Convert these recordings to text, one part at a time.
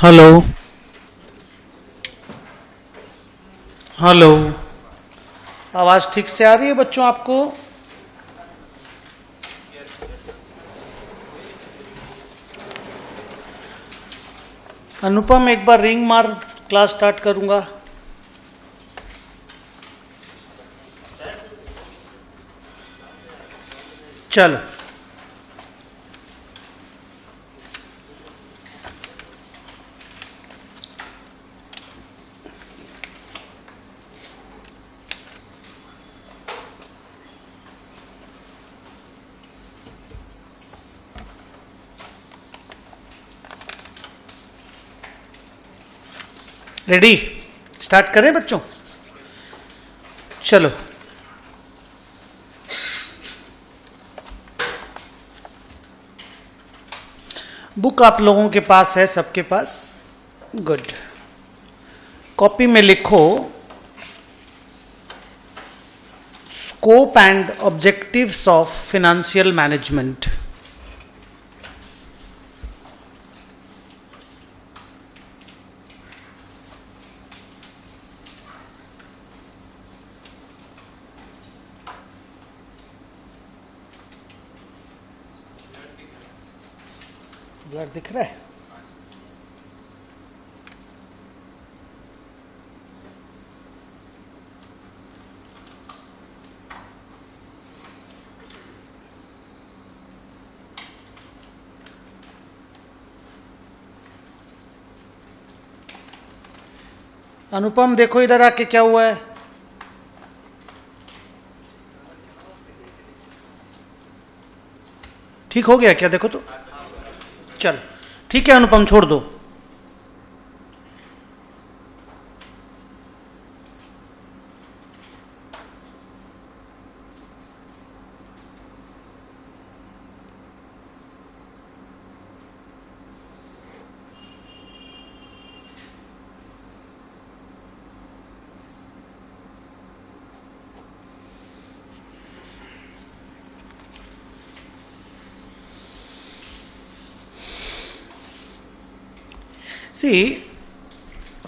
Hello hello, आवाज ठीक से आ रही है बच्चों आपको? अनुपम एक बार रिंग मार, क्लास स्टार्ट करूंगा। चलो रेडी, स्टार्ट करें बच्चों? चलो बुक आप लोगों के पास है, सबके पास? गुड। कॉपी में लिखो scope and objectives of financial management. Blur दिख रहा है? अनुपम देखो इधर आके क्या हुआ है। ठीक हो गया क्या? देखो तो। चल ठीक है अनुपम, छोड़ दो।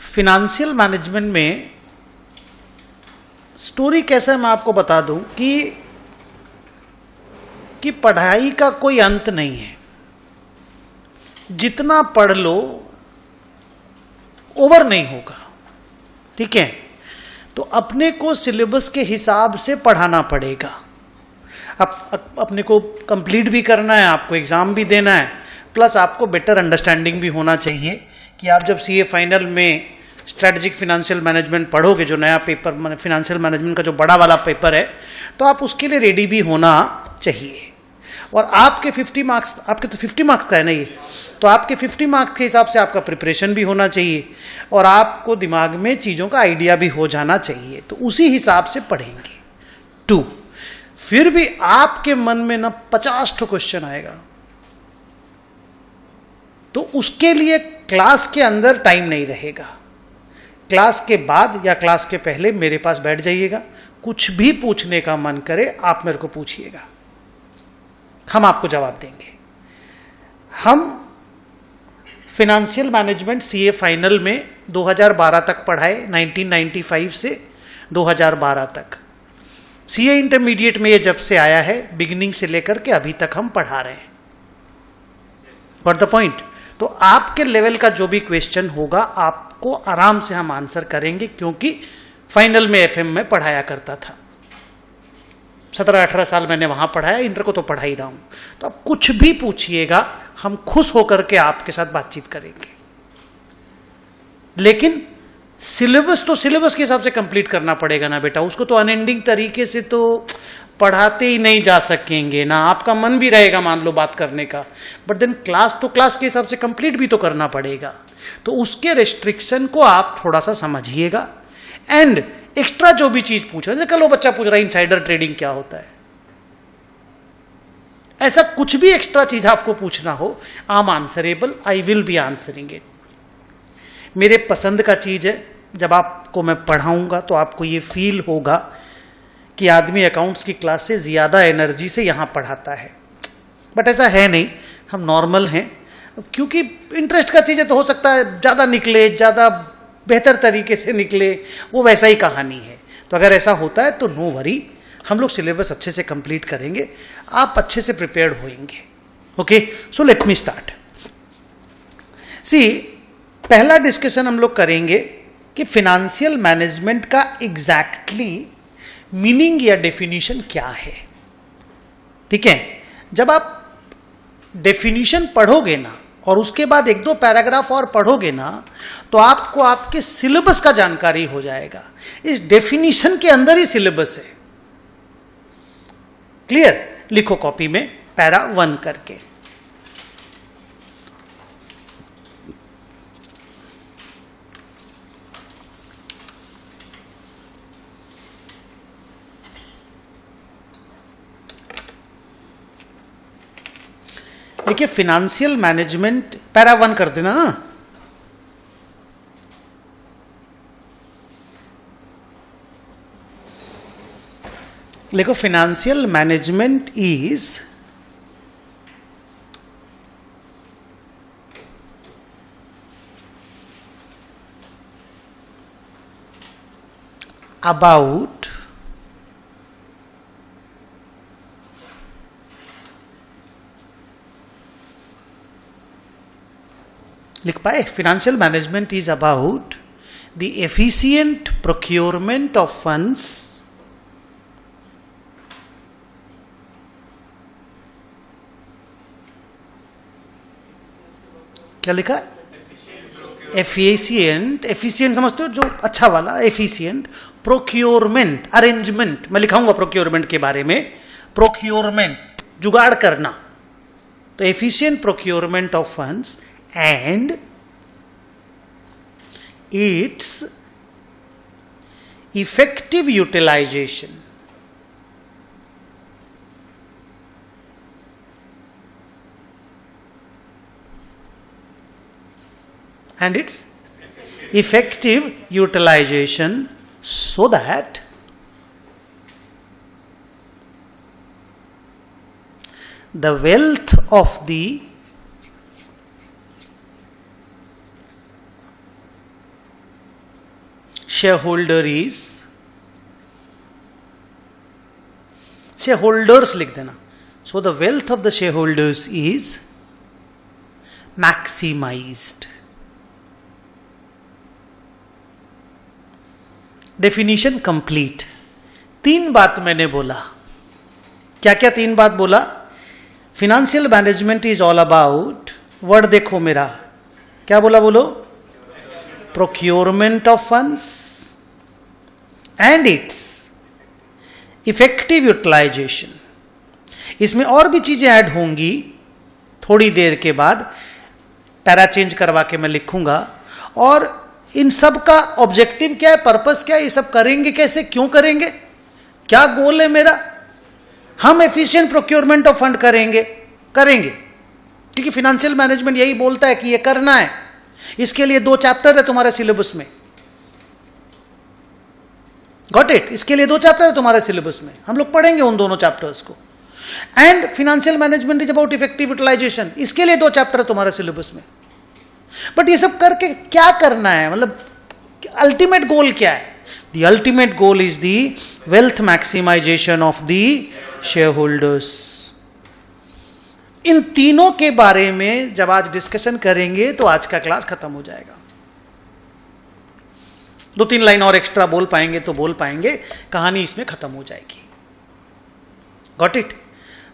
फिनेंशियल मैनेजमेंट में स्टोरी कैसा है मैं आपको बता दूं कि पढ़ाई का कोई अंत नहीं है। जितना पढ़ लो ओवर नहीं होगा, ठीक है? तो अपने को सिलेबस के हिसाब से पढ़ाना पड़ेगा। अपने को कंप्लीट भी करना है, आपको एग्जाम भी देना है, प्लस आपको बेटर अंडरस्टैंडिंग भी होना चाहिए कि आप जब सीए फाइनल में स्ट्रेटेजिक फाइनेंशियल मैनेजमेंट पढ़ोगे, जो नया पेपर फाइनेंशियल मैनेजमेंट का जो बड़ा वाला पेपर है, तो आप उसके लिए रेडी भी होना चाहिए। और आपके 50 मार्क्स, आपके तो 50 मार्क्स का है ना ये, तो आपके 50 मार्क्स के हिसाब से आपका प्रिपरेशन भी होना चाहिए और आपको दिमाग में चीज़ों का आइडिया भी हो जाना चाहिए। तो उसी हिसाब से पढ़ेंगे। 2, फिर भी आपके मन में ना 50 क्वेश्चन आएगा, तो उसके लिए क्लास के अंदर टाइम नहीं रहेगा। क्लास के बाद या क्लास के पहले मेरे पास बैठ जाइएगा, कुछ भी पूछने का मन करे आप मेरे को पूछिएगा, हम आपको जवाब देंगे। हम फाइनेंशियल मैनेजमेंट सीए फाइनल में 2012 तक पढ़ाए, 1995 से 2012 तक। सीए इंटरमीडिएट में ये जब से आया है, बिगिनिंग से लेकर के अभी तक हम पढ़ा रहे हैं। What the point? तो आपके लेवल का जो भी क्वेश्चन होगा आपको आराम से हम आंसर करेंगे, क्योंकि फाइनल में एफएम में पढ़ाया करता था। 17-18 साल मैंने वहां पढ़ाया, इंटर को तो पढ़ा ही रहा हूं। तो आप कुछ भी पूछिएगा, हम खुश होकर के आपके साथ बातचीत करेंगे। लेकिन सिलेबस तो सिलेबस के हिसाब से कंप्लीट करना पड़ेगा ना बेटा, उसको तो अनएंडिंग तरीके से तो पढ़ाते ही नहीं जा सकेंगे ना। आपका मन भी रहेगा मान लो बात करने का, बट देन क्लास तो क्लास के हिसाब से कंप्लीट भी तो करना पड़ेगा। तो उसके रेस्ट्रिक्शन को आप थोड़ा सा समझिएगा। एंड एक्स्ट्रा जो भी चीज पूछ रहे हैं, जैसे कल वो बच्चा पूछ रहा है इनसाइडर ट्रेडिंग क्या होता है, ऐसा कुछ भी एक्स्ट्रा चीज आपको पूछना हो, I am answerable, I will be answering it. मेरे पसंद का चीज है, जब आपको मैं पढ़ाऊंगा तो आपको ये फील होगा कि आदमी अकाउंट्स की क्लास से ज्यादा एनर्जी से यहां पढ़ाता है। बट ऐसा है नहीं, हम नॉर्मल हैं, क्योंकि इंटरेस्ट का चीज़ है तो हो सकता है ज़्यादा निकले, ज़्यादा बेहतर तरीके से निकले, वो वैसा ही कहानी है। तो अगर ऐसा होता है तो नो वरी, हम लोग सिलेबस अच्छे से कंप्लीट करेंगे, आप अच्छे से प्रिपेयर्ड होंगे। Okay, so let me start. See, पहला डिस्कशन हम लोग करेंगे कि फिनेंशियल मैनेजमेंट का एग्जैक्टली मीनिंग या डेफिनेशन क्या है। ठीक है, जब आप डेफिनेशन पढ़ोगे ना और उसके बाद एक दो पैराग्राफ और पढ़ोगे ना तो आपको आपके सिलेबस का जानकारी हो जाएगा। इस डेफिनेशन के अंदर ही सिलेबस है। क्लियर? लिखो कॉपी में पैरा 1 करके। देखिए, फिनेंशियल मैनेजमेंट पैरा 1 कर देना ना। लिखो, फिनेंशियल मैनेजमेंट इज अबाउट लिख पाए? Financial management is about the efficient procurement of funds क्या लिखा? एफिशिएंट, एफिशिएंट समझते हो, जो अच्छा वाला एफिशिएंट प्रोक्योरमेंट, अरेंजमेंट। मैं लिखाऊंगा प्रोक्योरमेंट के बारे में। प्रोक्योरमेंट जुगाड़ करना, तो efficient procurement of funds and its effective utilization. And its effective utilization so that the wealth of the shareholder is, shareholders लिख देना, so the wealth of the shareholders is maximized. Definition complete. 3 बात मैंने बोला। क्या क्या 3 बात बोला? Financial management is all about, word देखो मेरा, क्या बोला बोलो? Procurement of funds and its effective utilisation. इसमें और भी चीजें ऐड होंगी थोड़ी देर के बाद, पैरा चेंज करवा के मैं लिखूंगा। और इन सब का ऑब्जेक्टिव क्या है, पर्पस क्या है, ये सब करेंगे कैसे, क्यों करेंगे, क्या गोल है मेरा? हम एफिशिएंट प्रोक्योरमेंट ऑफ फंड करेंगे क्योंकि फिनेंशियल मैनेजमेंट यही बोलता है कि ये करना है। इसके लिए 2 चैप्टर है तुम्हारे सिलेबस में। Got it? इसके लिए 2 चैप्टर है तुम्हारे सिलेबस में, हम लोग पढ़ेंगे उन दोनों चैप्टर्स को। And financial management is about effective utilisation, इसके लिए 2 चैप्टर है तुम्हारे सिलेबस में। बट ये सब करके क्या करना है, मतलब अल्टीमेट गोल क्या है? The ultimate goal is the wealth maximisation of the shareholders. इन तीनों के बारे में जब आज डिस्कशन करेंगे तो आज का क्लास खत्म हो जाएगा। 2-3 लाइन और एक्स्ट्रा बोल पाएंगे तो बोल पाएंगे, कहानी इसमें खत्म हो जाएगी। Got it?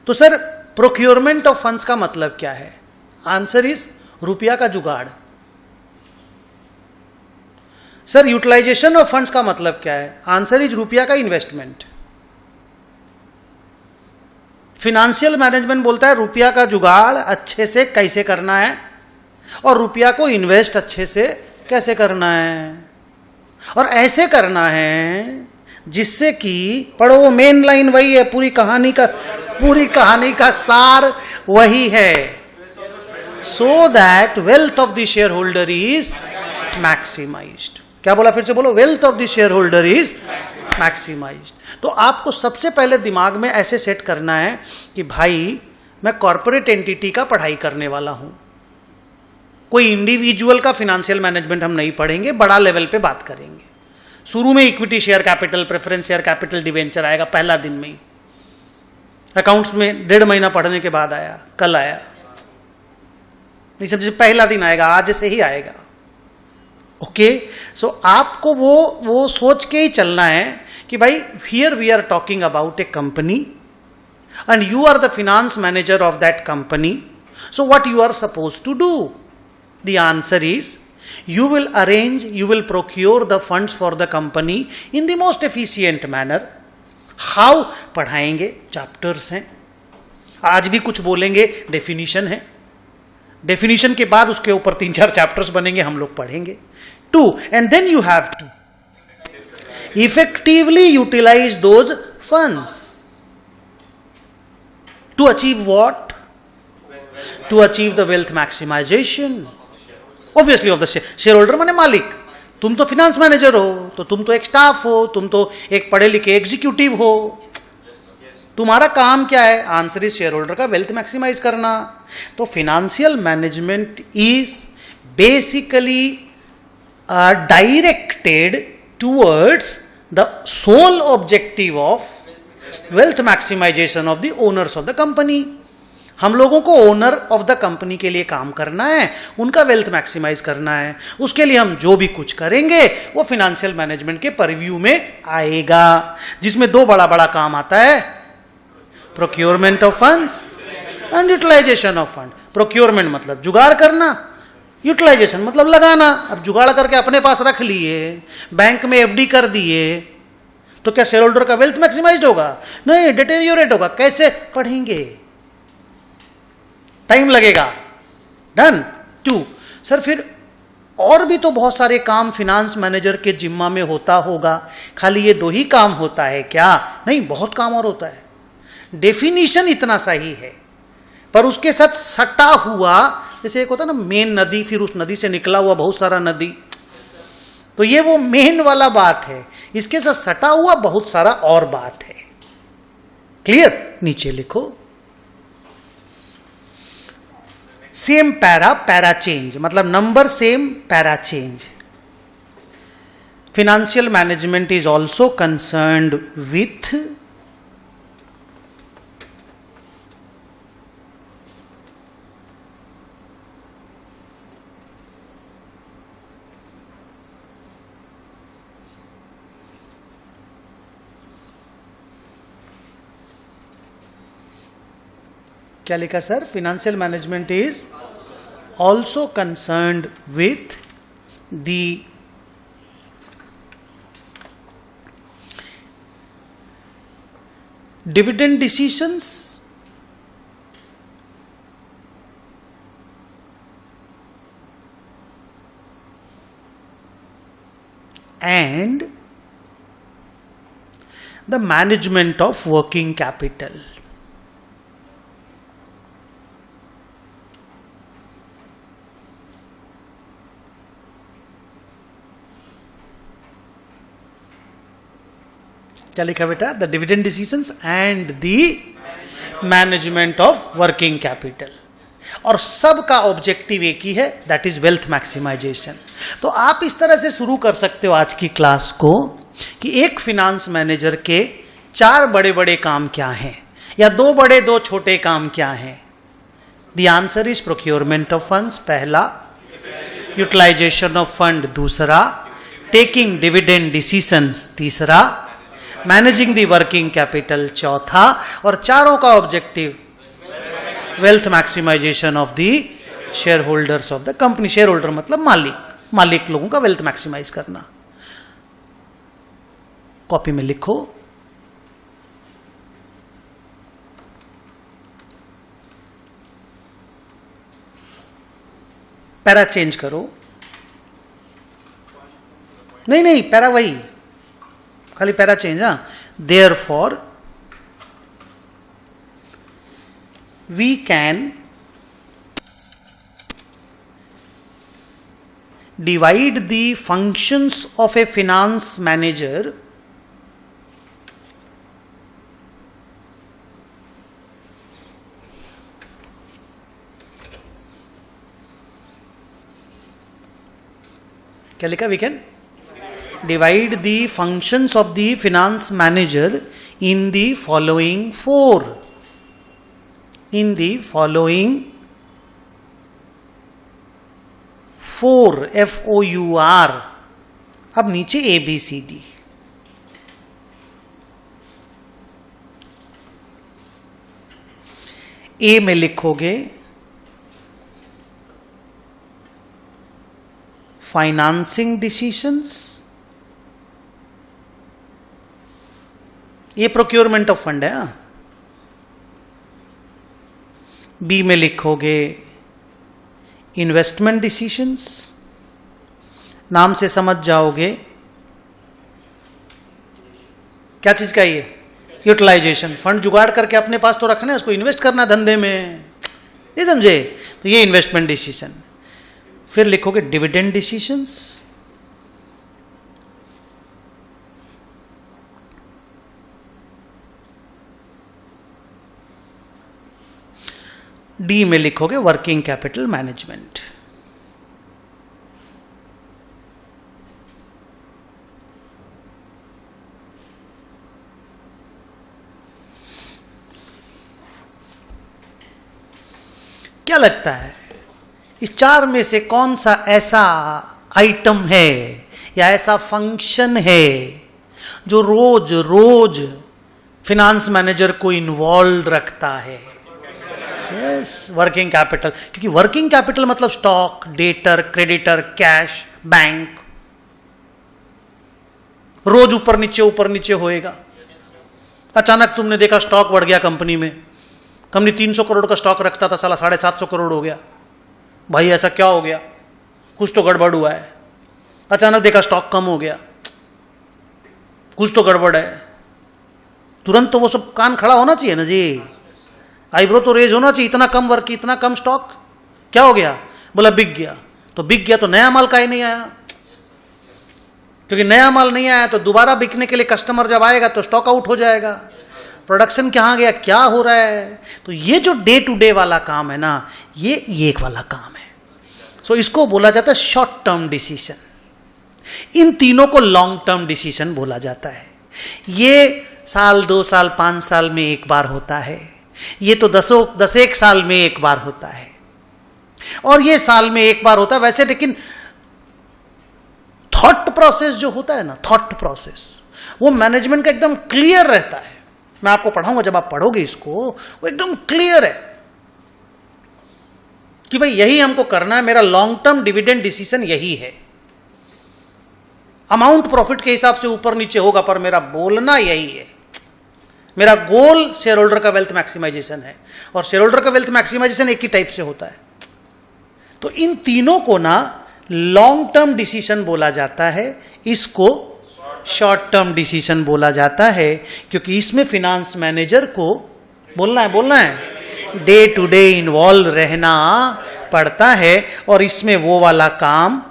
तो सर प्रोक्योरमेंट ऑफ फंड्स का मतलब क्या है? आंसर इज रुपया का जुगाड़। सर यूटिलाइजेशन ऑफ फंड्स का मतलब क्या है? आंसर इज रुपया का इन्वेस्टमेंट। फिनेंशियल मैनेजमेंट बोलता है रुपया का जुगाड़ अच्छे से कैसे करना है और रुपया को इन्वेस्ट अच्छे से कैसे करना है, और ऐसे करना है जिससे कि, पढ़ो वो मेन लाइन वही है, पूरी कहानी का सार वही है। So that wealth of the share holder is maximised. क्या बोला, फिर से बोलो, wealth of the share holder is maximised. तो आपको सबसे पहले दिमाग में ऐसे सेट करना है कि भाई मैं कॉर्पोरेट एंटिटी का पढ़ाई करने वाला हूं। कोई इंडिविजुअल का फिनेंशियल मैनेजमेंट हम नहीं पढ़ेंगे, बड़ा लेवल पे बात करेंगे। शुरू में equity share capital, preference share capital, debenture आएगा पहला दिन में ही। अकाउंट्स में 1.5 महीना पढ़ने के बाद आया, कल आया, नहीं समझे, पहला दिन आएगा, आज से ही आएगा। ओके, सो आपको वो सोच के ही चलना है कि भाई here we are talking about a company and you are the finance manager of that company, so what you are suppose to do? The answer is you will arrange, you will procure the funds for the company in the most efficient manner. How? पढ़ाएंगे, chapters हैं, आज भी कुछ बोलेंगे, definition है, definition के बाद उसके ऊपर 3-4 चैप्टर्स बनेंगे, हम लोग पढ़ेंगे। 2, and then you have to effectively utilize those funds to achieve what? To achieve the wealth maximization obviously of the share holder, माने मालिक। तुम तो फिनेंस मैनेजर हो, तो तुम तो एक स्टाफ हो, तुम तो एक पढ़े लिखे एग्जीक्यूटिव हो, तुम्हारा काम क्या है? आंसर इज शेयर होल्डर का वेल्थ मैक्सिमाइज करना। तो financial management is basically directed towards the sole objective of wealth maximisation of the owners of the company. हम लोगों को ओनर ऑफ द कंपनी के लिए काम करना है, उनका वेल्थ मैक्सिमाइज करना है। उसके लिए हम जो भी कुछ करेंगे वो फिनेंशियल मैनेजमेंट के परव्यू में आएगा, जिसमें 2 बड़ा बड़ा काम आता है, procurement of funds and utilisation of fund. Procurement मतलब जुगाड़ करना, यूटिलाइजेशन मतलब लगाना। अब जुगाड़ करके अपने पास रख लिए, बैंक में एफडी कर दिए, तो क्या शेयर होल्डर का वेल्थ मैक्सिमाइज होगा? नहीं, डिटेरियोरेट होगा। कैसे? पढ़ेंगे, टाइम लगेगा। डन। 2, सर फिर और भी तो बहुत सारे काम फिनेंस मैनेजर के जिम्मा में होता होगा, खाली ये 2 ही काम होता है क्या? नहीं, बहुत काम और होता है। डेफिनेशन इतना सही है, पर उसके साथ सटा हुआ, जैसे एक होता है ना मेन नदी, फिर उस नदी से निकला हुआ बहुत सारा नदी, तो ये वो मेन वाला बात है, इसके साथ सटा हुआ बहुत सारा और बात है। क्लियर? नीचे लिखो सेम पैरा चेंज, मतलब number same, para change. Financial management is also concerned with क्या लिखा sir? Financial management is also concerned with the dividend decisions and the management of working capital. क्या लिखा बेटा? The dividend decisions and the management of working capital. और सबका objective एक ही है, that is wealth maximisation. तो आप इस तरह से शुरू कर सकते हो आज की क्लास को कि एक फिनेंस मैनेजर के 4 बड़े बड़े काम क्या हैं, या 2 बड़े 2 छोटे काम क्या हैं। The answer is procurement of funds पहला, यूटिलाइजेशन ऑफ फंड दूसरा, टेकिंग डिविडेंड डिसीजंस तीसरा, मैनेजिंग द वर्किंग कैपिटल चौथा, और चारों का objective wealth maximisation of the shareholders of the company. Shareholder मतलब मालिक लोगों का वेल्थ मैक्सिमाइज करना। कॉपी में लिखो, पैरा चेंज करो। नहीं, पैरा वही, खाली para change. Therefore we can divide the functions of a finance manager क्या लिखा? We can divide the functions of the finance manager in the following four, in the following four, FOUR. अब नीचे ABCD. A में लिखोगे financing decisions, ये procurement of fund है. B में लिखोगे इन्वेस्टमेंट डिसीजंस, नाम से समझ जाओगे क्या चीज का ये यूटिलाइजेशन. फंड जुगाड़ करके अपने पास तो रखना है, उसको इन्वेस्ट करना धंधे में, ये समझे? तो ये इन्वेस्टमेंट डिसीजन. फिर लिखोगे डिविडेंड डिसीजंस, डी में लिखोगे वर्किंग कैपिटल मैनेजमेंट. क्या लगता है इस चार में से कौन सा ऐसा आइटम है या ऐसा फंक्शन है जो रोज रोज फिनांस मैनेजर को इन्वॉल्व रखता है? Yes, working capital. क्योंकि वर्किंग कैपिटल मतलब stock, debtor, creditor, cash, bank, रोज ऊपर नीचे होएगा. अचानक तुमने देखा स्टॉक बढ़ गया कंपनी में, कंपनी 300 करोड़ का स्टॉक रखता था, साला 750 करोड़ हो गया. भाई ऐसा क्या हो गया? कुछ तो गड़बड़ हुआ है. अचानक देखा स्टॉक कम हो गया, कुछ तो गड़बड़ है. तुरंत तो वो सब कान खड़ा होना चाहिए ना जी, आईब्रो तो रेज होना चाहिए. इतना कम वर्क, इतना कम स्टॉक, क्या हो गया? बोला बिक गया. तो बिक गया तो नया माल काहे नहीं आया? क्योंकि नया माल नहीं आया तो दोबारा बिकने के लिए कस्टमर जब आएगा तो स्टॉक आउट हो जाएगा. प्रोडक्शन कहाँ गया, क्या हो रहा है? तो ये जो डे टू डे वाला काम है ना, ये एक वाला काम है. सो इसको बोला जाता है शॉर्ट टर्म डिसीजन. इन तीनों को लॉन्ग टर्म डिसीजन बोला जाता है. ये साल, 2 साल, 5 साल में एक बार होता है. ये तो 10 साल में एक बार होता है, और ये साल में एक बार होता है वैसे. लेकिन थॉट प्रोसेस जो होता है ना, थॉट प्रोसेस, वो मैनेजमेंट का एकदम क्लियर रहता है. मैं आपको पढ़ाऊंगा, जब आप पढ़ोगे इसको, वो एकदम क्लियर है कि भाई यही हमको करना है. मेरा लॉन्ग टर्म डिविडेंड डिसीजन यही है. अमाउंट प्रॉफिट के हिसाब से ऊपर नीचे होगा, पर मेरा बोलना यही है. मेरा गोल शेयर होल्डर का वेल्थ मैक्सिमाइजेशन है, और शेयर होल्डर का वेल्थ मैक्सिमाइजेशन एक ही टाइप से होता है. तो इन तीनों को ना लॉन्ग टर्म डिसीजन बोला जाता है, इसको शॉर्ट टर्म डिसीजन बोला जाता है. क्योंकि इसमें फिनांस मैनेजर को बोलना है, डे टू डे इन्वॉल्व रहना पड़ता है, और इसमें वो वाला काम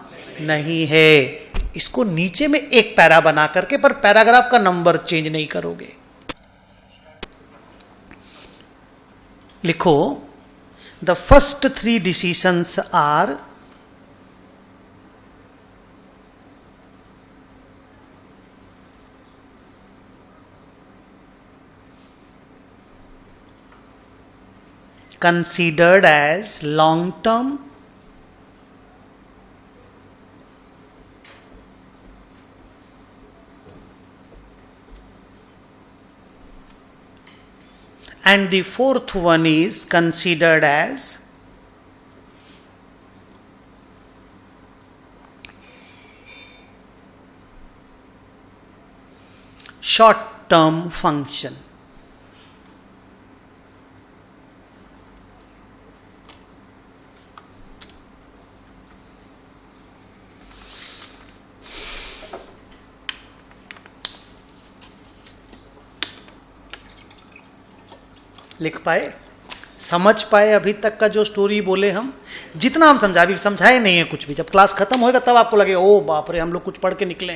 नहीं है. इसको नीचे में एक पैरा बना करके, पर पैराग्राफ का नंबर चेंज नहीं करोगे. लिखो, the first 3 decisions are considered as long term, and the fourth one is considered as short term function. लिख पाए, समझ पाए अभी तक का जो स्टोरी बोले हम? जितना हम समझा, अभी समझाए नहीं है कुछ भी. जब क्लास खत्म होएगा तब आपको लगेगा ओ बाप रे हम लोग कुछ पढ़ के निकले.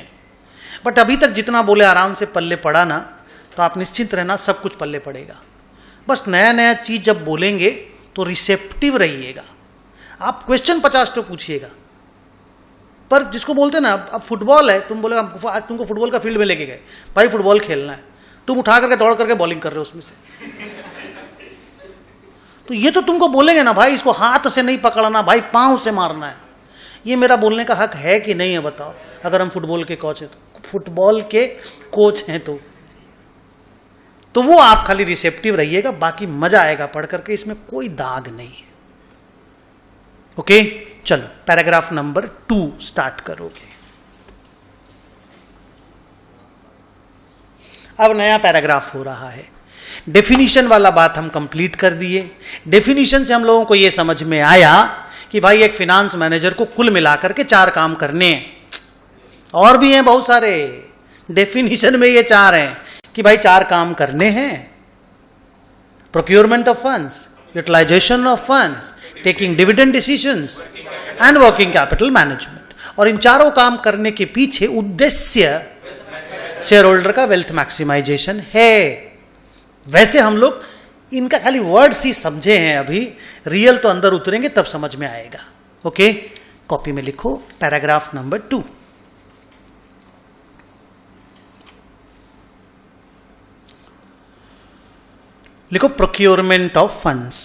बट अभी तक जितना बोले आराम से पल्ले पड़ा ना, तो आप निश्चिंत रहना सब कुछ पल्ले पड़ेगा. बस नया नया चीज जब बोलेंगे तो रिसेप्टिव रहिएगा. आप क्वेश्चन 50 तो पूछिएगा, पर जिसको बोलते हैं ना, अब फुटबॉल है, तुम बोले आज तुमको फुटबॉल का फील्ड में लेके गए, भाई फुटबॉल खेलना है, तुम उठा करके दौड़ करके बॉलिंग कर रहे हो उसमें से, तो ये तो तुमको बोलेंगे ना भाई इसको हाथ से नहीं पकड़ना भाई, पांव से मारना है। ये मेरा बोलने का हक है कि नहीं है बताओ? अगर हम फुटबॉल के कोच हैं तो, फुटबॉल के कोच हैं तो वो आप खाली रिसेप्टिव रहिएगा, बाकी मजा आएगा पढ़ करके, इसमें कोई दाग नहीं है। ओके, चलो पैराग्राफ नंबर 2 स्टार्ट करोगे। अब नया पैराग्राफ हो रहा है। डेफिनेशन वाला बात हम कंप्लीट कर दिए। डेफिनेशन से हम लोगों को यह समझ में आया कि भाई एक फिनांस मैनेजर को कुल मिलाकर के 4 काम करने हैं, और भी हैं बहुत सारे, डेफिनेशन में ये 4 हैं कि भाई 4 काम करने हैं। Procurement of funds, utilization of funds, taking dividend decisions and working capital management. और इन चारों काम करने के पीछे उद्देश्य शेयर होल्डर का वेल्थ मैक्सिमाइजेशन है। वैसे हम लोग इनका खाली वर्ड्स ही समझे हैं, अभी रियल तो अंदर उतरेंगे तब समझ में आएगा। ओके, कॉपी में लिखो पैराग्राफ नंबर 2। लिखो प्रोक्योरमेंट ऑफ फंड्स।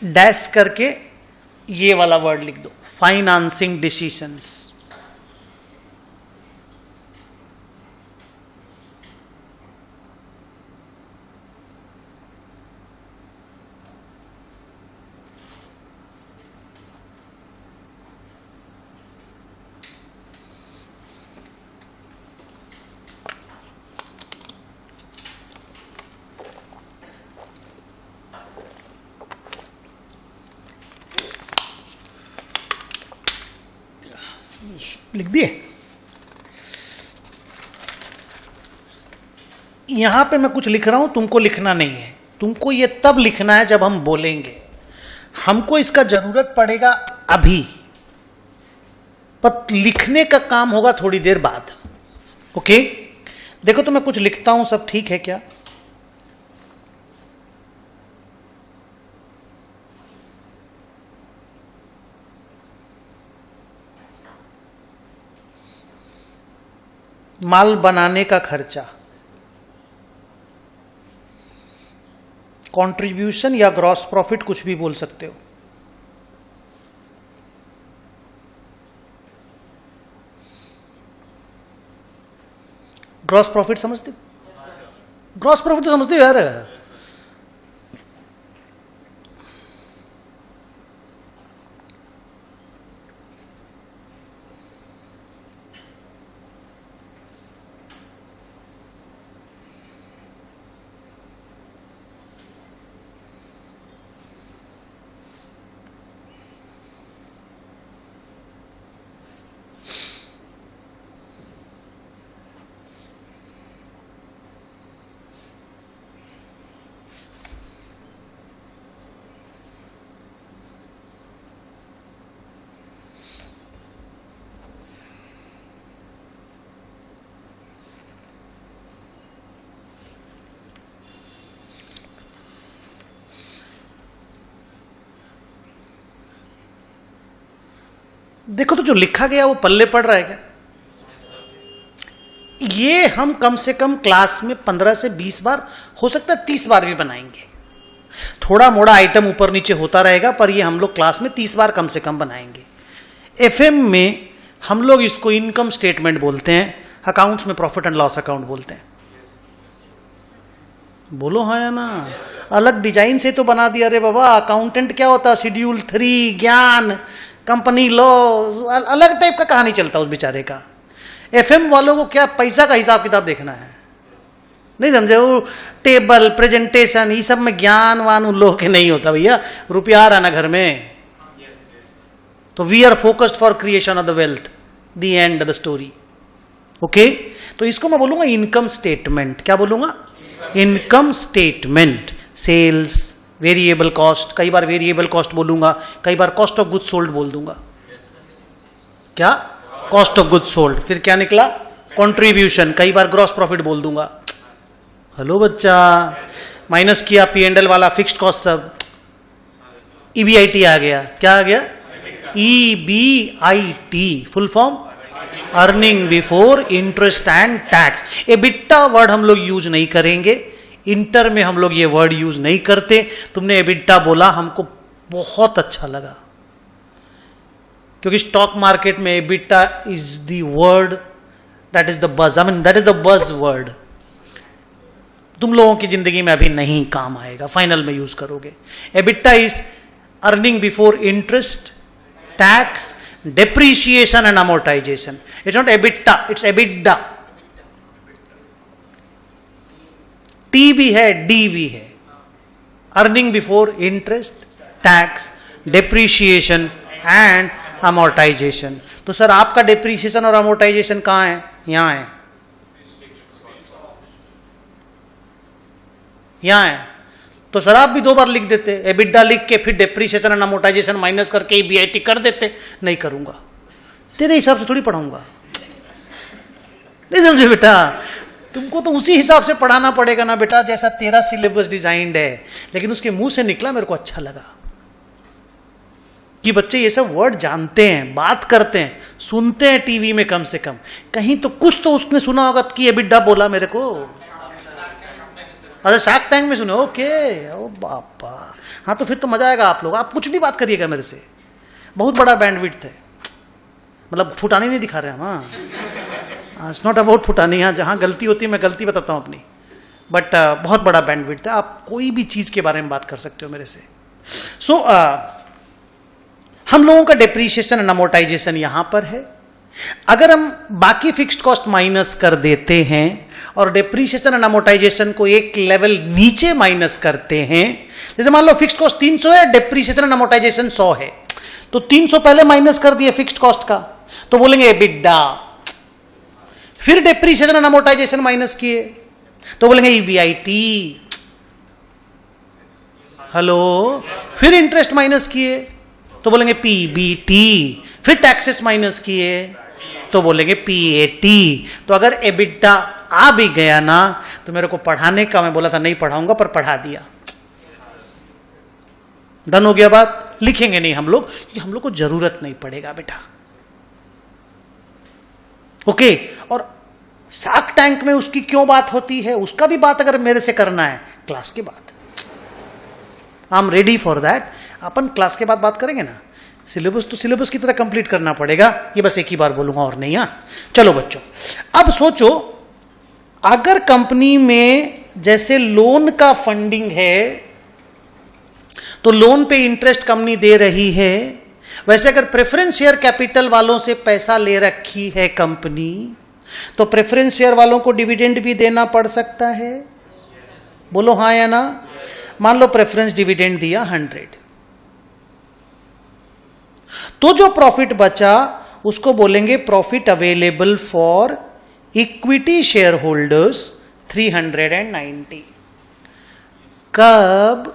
डैश करके ये वाला वर्ड लिख दो, फाइनेंसिंग डिसीजंस। लिख दिए। यहां पे मैं कुछ लिख रहा हूं, तुमको लिखना नहीं है, तुमको ये तब लिखना है जब हम बोलेंगे। हमको इसका जरूरत पड़ेगा अभी, पर लिखने का काम होगा थोड़ी देर बाद। ओके, देखो तो मैं कुछ लिखता हूं, सब ठीक है क्या? माल बनाने का खर्चा, कंट्रीब्यूशन या ग्रॉस प्रॉफिट, कुछ भी बोल सकते हो। ग्रॉस प्रॉफिट समझते हो? ग्रॉस प्रॉफिट तो समझते हो यार। देखो तो जो लिखा गया वो पल्ले पड़ रहा है क्या? ये हम कम से कम क्लास में 15 से 20 बार, हो सकता है 30 बार भी बनाएंगे। थोड़ा मोड़ा आइटम ऊपर नीचे होता रहेगा, पर ये हम लोग क्लास में 30 बार कम से कम बनाएंगे। एफएम में हम लोग इसको इनकम स्टेटमेंट बोलते हैं, अकाउंट्स में प्रॉफिट एंड लॉस अकाउंट बोलते हैं। बोलो हाँ या ना? अलग डिजाइन से तो बना दिया रे बाबा। अकाउंटेंट क्या होता है? शेड्यूल 3, ज्ञान, कंपनी लॉ, अलग टाइप का कहानी चलता उस बेचारे का। एफएम वालों को क्या पैसा का हिसाब किताब देखना है, नहीं समझे? वो टेबल प्रेजेंटेशन ये सब में ज्ञान वान उन लोगों के नहीं होता भैया। रुपया आ रहा ना घर में, तो we are focused for creation of the wealth, the end the story. Okay, तो इसको मैं बोलूंगा इनकम स्टेटमेंट। क्या बोलूंगा? Income statement. Sales, variable cost, कई बार वेरिएबल कॉस्ट बोलूंगा, कई बार कॉस्ट ऑफ गुड्स सोल्ड बोल दूंगा। क्या? Cost of goods sold. फिर क्या निकला? कंट्रीब्यूशन, कई बार ग्रॉस प्रॉफिट बोल दूंगा। हेलो बच्चा, माइनस किया P&L वाला फिक्स्ड कॉस्ट सब, EBIT आ गया। क्या आ गया? EBIT full form earning before interest and tax. EBITDA word हम लोग यूज नहीं करेंगे, इंटर में हम लोग ये वर्ड यूज नहीं करते। तुमने एबिटा बोला, हमको बहुत अच्छा लगा, क्योंकि स्टॉक मार्केट में EBITDA is the word that is the buzz, I mean that is the buzz word. तुम लोगों की जिंदगी में अभी नहीं काम आएगा, फाइनल में यूज करोगे। EBITDA is earning before interest, tax, depreciation and amortisation. It's not EBITDA, it's EBITDA. T भी है, डी भी है। Earning before interest, tax, depreciation and amortisation. तो सर आपका डेप्रीशिएशन और अमोर्टाइजेशन कहां है? यहां है, यहां है। तो सर आप भी 2 बार लिख देते, एबिडा लिख के फिर डेप्रीशिएशन एंड अमोर्टाइजेशन माइनस करके EBIT कर देते। नहीं करूंगा, तेरे हिसाब से थोड़ी पढ़ाऊंगा। नहीं समझे बेटा, तुमको तो उसी हिसाब से पढ़ाना पड़ेगा ना बेटा, जैसा तेरा सिलेबस डिजाइंड है। लेकिन उसके मुंह से निकला, मेरे को अच्छा लगा कि बच्चे ये सब वर्ड जानते हैं, बात करते हैं, सुनते हैं टीवी में, कम से कम कहीं तो कुछ तो उसने सुना होगा कि एबिडा बोला मेरे को। अच्छा, शार्क टैंक में सुने? ओके, ओ बापा, हाँ तो फिर तो मजा आएगा। आप लोग, आप कुछ भी बात करिएगा मेरे से, बहुत बड़ा बैंडविड्थ है। मतलब फुटानी नहीं दिखा रहे हम, हाँ, इट्स नॉट अबाउट फुटानी। हाँ, जहां गलती होती है मैं गलती बताता हूं अपनी, बट बहुत बड़ा बैंडविड्थ है। आप कोई भी चीज के बारे में बात कर सकते हो मेरे से। सो हम लोगों का डेप्रीशिएशन एंड अमोर्टाइजेशन यहां पर है। अगर हम बाकी फिक्स्ड कॉस्ट माइनस कर देते हैं और डेप्रीशिएशन एंड अमोर्टाइजेशन को एक लेवल नीचे माइनस करते हैं, जैसे मान लो फिक्स्ड कॉस्ट 300 है, डेप्रीशिएशन एंड अमोर्टाइजेशन 100 है, तो 300 पहले माइनस कर दिए फिक्स्ड कॉस्ट का, तो बोलेंगे एबिडा। फिर डेप्रीशिएशन एंड अमोर्टाइजेशन माइनस किए तो बोलेंगे EBIT। हेलो, फिर इंटरेस्ट माइनस किए तो बोलेंगे PBT। फिर टैक्सेस माइनस किए तो बोलेंगे PAT। तो अगर एबिडा आ भी गया ना, तो मेरे को पढ़ाने का, मैं बोला था नहीं पढ़ाऊंगा, पर पढ़ा दिया। डन हो गया बात। लिखेंगे नहीं हम लोग, क्योंकि हम लोग को जरूरत नहीं पड़ेगा बेटा। ओके, और शार्क टैंक में उसकी क्यों बात होती है, उसका भी बात अगर मेरे से करना है क्लास के बाद, I am ready for that. Upon class के बाद बात करेंगे ना। सिलेबस तो सिलेबस की तरह कंप्लीट करना पड़ेगा, ये बस एक ही बार बोलूंगा और नहीं। हाँ चलो बच्चों, अब सोचो, अगर कंपनी में जैसे लोन का फंडिंग है तो लोन पे इंटरेस्ट कंपनी दे रही है, वैसे अगर प्रेफरेंस शेयर कैपिटल वालों से पैसा ले रखी है कंपनी, तो प्रेफरेंस शेयर वालों को डिविडेंड भी देना पड़ सकता है। बोलो हाँ या ना। मान लो प्रेफरेंस डिविडेंड दिया 100, तो जो प्रॉफिट बचा उसको बोलेंगे profit available for equity share holders 390। कब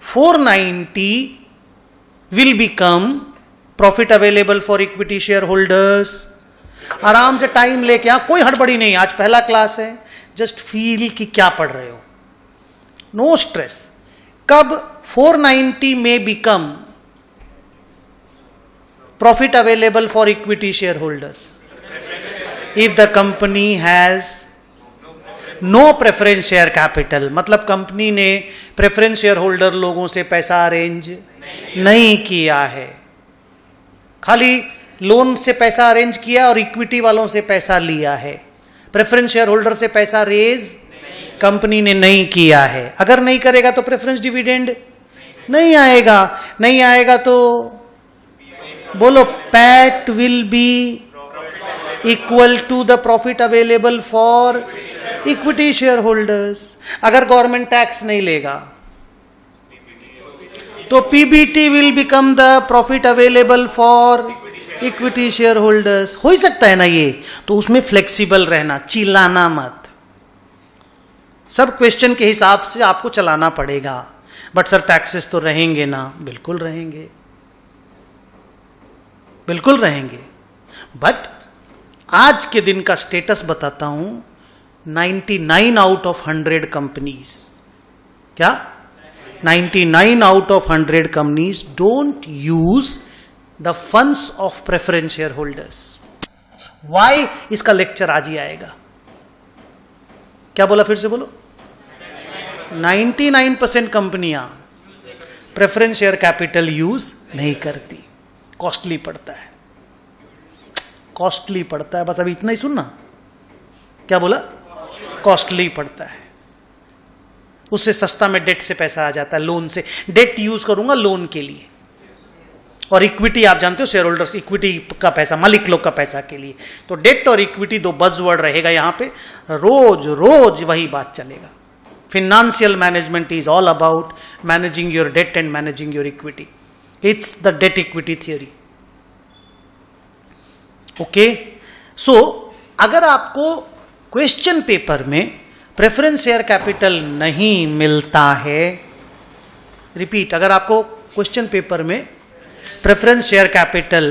490 will become profit available for equity share holders. आराम से टाइम लेके, यहां कोई हड़बड़ी नहीं, आज पहला क्लास है, जस्ट फील कि क्या पढ़ रहे हो, नो स्ट्रेस। कब 490 में become profit available for equity shareholders? If the company has no preference share capital, मतलब कंपनी ने प्रेफरेंस शेयर होल्डर लोगों से पैसा अरेंज नहीं किया है, खाली लोन से पैसा अरेंज किया और इक्विटी वालों से पैसा लिया है, प्रेफरेंस शेयर होल्डर से पैसा रेज कंपनी ने नहीं किया है। अगर नहीं करेगा तो प्रेफरेंस डिविडेंड नहीं आएगा। नहीं आएगा तो बोलो PAT will be equal to the profit available for equity share holders. अगर गवर्नमेंट टैक्स नहीं लेगा तो PBT will become the profit available for equity share holders. हो ही सकता है ना ये, तो उसमें फ्लेक्सिबल रहना, चिल्लाना मत। सब क्वेश्चन के हिसाब से आपको चलाना पड़ेगा। बट सर टैक्सेस तो रहेंगे ना, बिल्कुल रहेंगे, बिल्कुल रहेंगे। बट आज के दिन का स्टेटस बताता हूं, 99 आउट ऑफ 100 कंपनीज, क्या 99 out of 100 companies don't use the funds of preference share holders. Why? इसका लेक्चर आज ही आएगा। क्या बोला, फिर से बोलो। 99% कंपनियां प्रेफरेंस शेयर कैपिटल यूज नहीं करती, कॉस्टली पड़ता है, कॉस्टली पड़ता है, बस अभी इतना ही सुनना। क्या बोला? कॉस्टली पड़ता है, उससे सस्ता में डेट से पैसा आ जाता है, लोन से। डेट यूज करूंगा लोन के लिए, और इक्विटी आप जानते हो, शेयर होल्डर्स इक्विटी का पैसा, मालिक लोग का पैसा के लिए। तो डेट और इक्विटी दो बज़वर्ड रहेगा यहां पे, रोज रोज वही बात चलेगा। Financial management is all about managing your debt and managing your equity. It's the debt equity theory. Okay? So, अगर आपको क्वेश्चन पेपर में प्रेफरेंस शेयर कैपिटल नहीं मिलता है, रिपीट, अगर आपको क्वेश्चन पेपर में प्रेफरेंस शेयर कैपिटल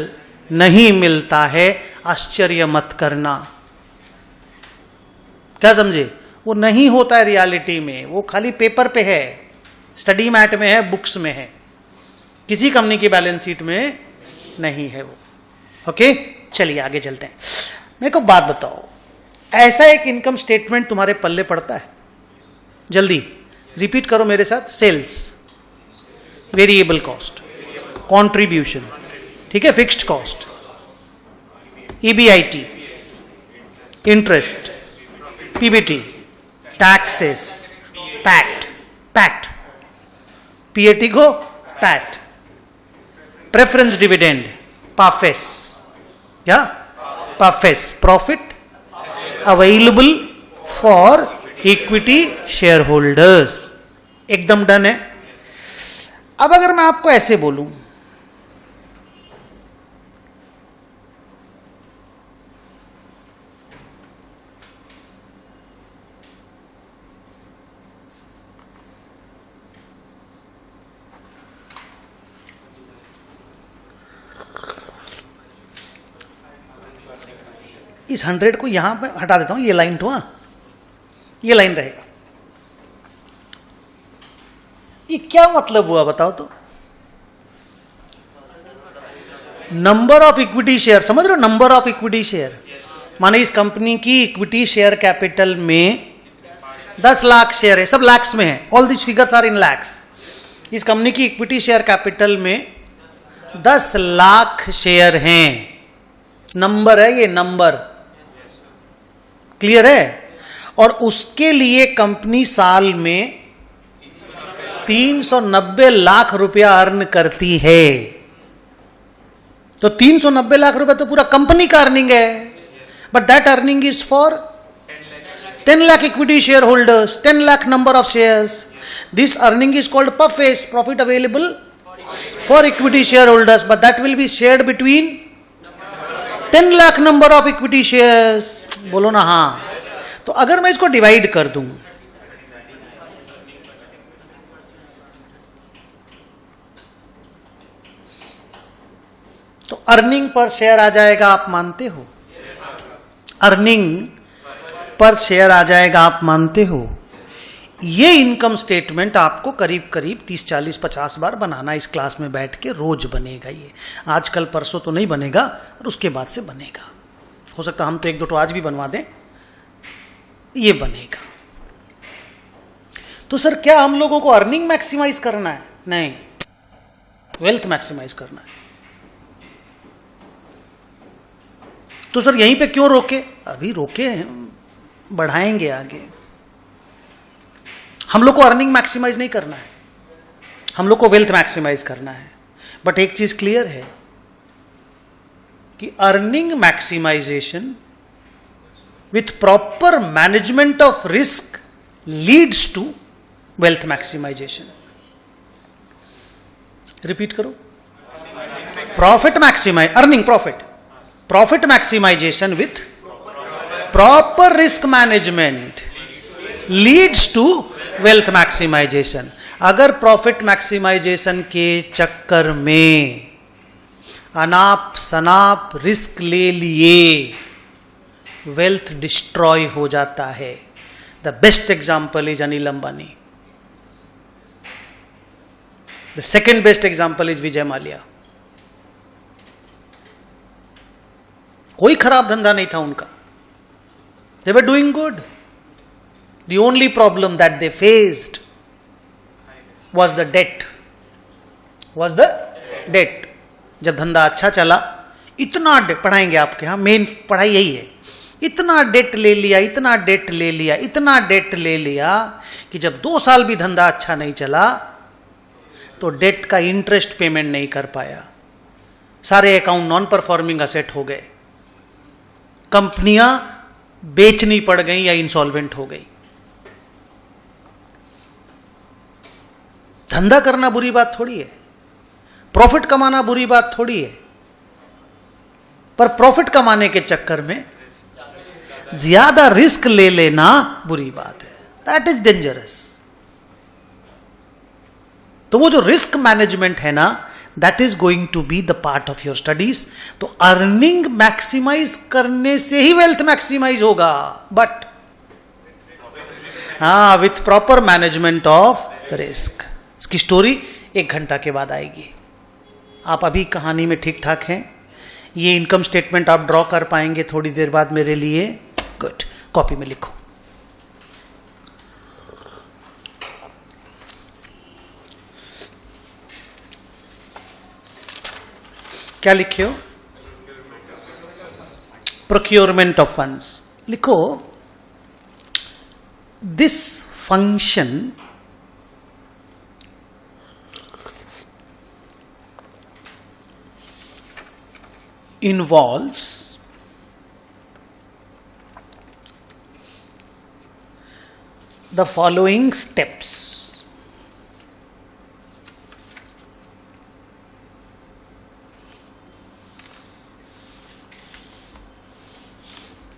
नहीं मिलता है, आश्चर्य मत करना। क्या समझे? वो नहीं होता है रियलिटी में, वो खाली पेपर पे है, स्टडी मैट में है, बुक्स में है, किसी कंपनी की बैलेंस शीट में नहीं है वो। ओके, चलिए आगे चलते हैं। मेरे को बात बताओ, ऐसा एक इनकम स्टेटमेंट तुम्हारे पल्ले पड़ता है? जल्दी रिपीट करो मेरे साथ। सेल्स, वेरिएबल कॉस्ट, कंट्रीब्यूशन, ठीक है, fixed cost, EBIT, interest, PBT, taxes, PAT, PAT को पैक्ट, प्रेफरेंस डिविडेंड, पाफेस, क्या? PAFES, profit available for equity share holders. एकदम डन है। अब अगर मैं आपको ऐसे बोलूं, इस 100 को यहां पे हटा देता हूं, ये लाइन तो, ये लाइन रहेगा। ये क्या मतलब हुआ बताओ तो? नंबर ऑफ इक्विटी शेयर, समझ रहे हो? नंबर ऑफ इक्विटी शेयर माने इस कंपनी की इक्विटी शेयर कैपिटल में 10 लाख शेयर है, सब लैक्स में है, all this figures are in lakhs. इस कंपनी की इक्विटी शेयर कैपिटल में 10 लाख शेयर हैं, नंबर है ये, नंबर क्लियर है? और उसके लिए कंपनी साल में 390 लाख रुपया अर्न करती है। तो 390 लाख रुपया तो पूरा कंपनी का अर्निंग है, but that earning is for 10 lakh equity shareholders, 10 lakh number of shares. This earning is called PAFS, profit available for equity shareholders, but that will be shared between 10 lakh number of equity shares. बोलो ना हाँ. तो अगर मैं इसको divide कर दूं, तो अर्निंग पर शेयर आ जाएगा, आप मानते हो? अर्निंग पर शेयर आ जाएगा, आप मानते हो? ये इनकम स्टेटमेंट आपको करीब करीब 30, 40, 50 बार बनाना, इस क्लास में बैठ के रोज बनेगा। ये आजकल परसों तो नहीं बनेगा, और उसके बाद से बनेगा। हो सकता हम तो 1-2 तो आज भी बनवा दें, ये बनेगा। तो सर क्या हम लोगों को अर्निंग मैक्सिमाइज करना है? नहीं, वेल्थ मैक्सिमाइज करना है। तो सर यहीं पे क्यों रोके? अभी रोके हैं, बढ़ाएंगे आगे। हम लोग को अर्निंग मैक्सिमाइज नहीं करना है, हम लोग को वेल्थ मैक्सिमाइज करना है। बट एक चीज क्लियर है कि earning maximisation with proper management of risk leads to wealth maximisation. Repeat करो, profit maximise, earning profit maximisation with proper risk management leads to wealth maximisation. अगर प्रॉफिट मैक्सिमाइजेशन के चक्कर में अनाप शनाप रिस्क ले लिए, वेल्थ डिस्ट्रॉय हो जाता है. The best example is Anil Ambani. The second best example is Vijay Mallya. कोई खराब धंधा नहीं था उनका. They were doing good. The only problem that they faced was the debt. जब धंधा अच्छा चला, इतना डेट, पढ़ाएंगे आपके यहाँ, मेन पढ़ाई यही है. इतना डेट ले लिया कि जब 2 साल भी धंधा अच्छा नहीं चला तो डेट का इंटरेस्ट पेमेंट नहीं कर पाया. सारे अकाउंट नॉन परफॉर्मिंग असेट हो गए. कंपनियां बेचनी पड़ गई या इंसॉल्वेंट हो गई. धंधा करना बुरी बात थोड़ी है, प्रॉफिट कमाना बुरी बात थोड़ी है, पर प्रॉफिट कमाने के चक्कर में ज्यादा रिस्क ले लेना बुरी बात है. That is dangerous. तो वो जो रिस्क मैनेजमेंट है ना, that is going to be the part of your studies. तो अर्निंग मैक्सिमाइज करने से ही वेल्थ मैक्सिमाइज होगा, but with proper management of risk. इसकी स्टोरी 1 घंटा के बाद आएगी. आप अभी कहानी में ठीक ठाक हैं. ये इनकम स्टेटमेंट आप ड्रॉ कर पाएंगे थोड़ी देर बाद मेरे लिए. गुड. कॉपी में लिखो. क्या लिखे हो? प्रोक्योरमेंट ऑफ फंड्स लिखो. This function involves the following steps.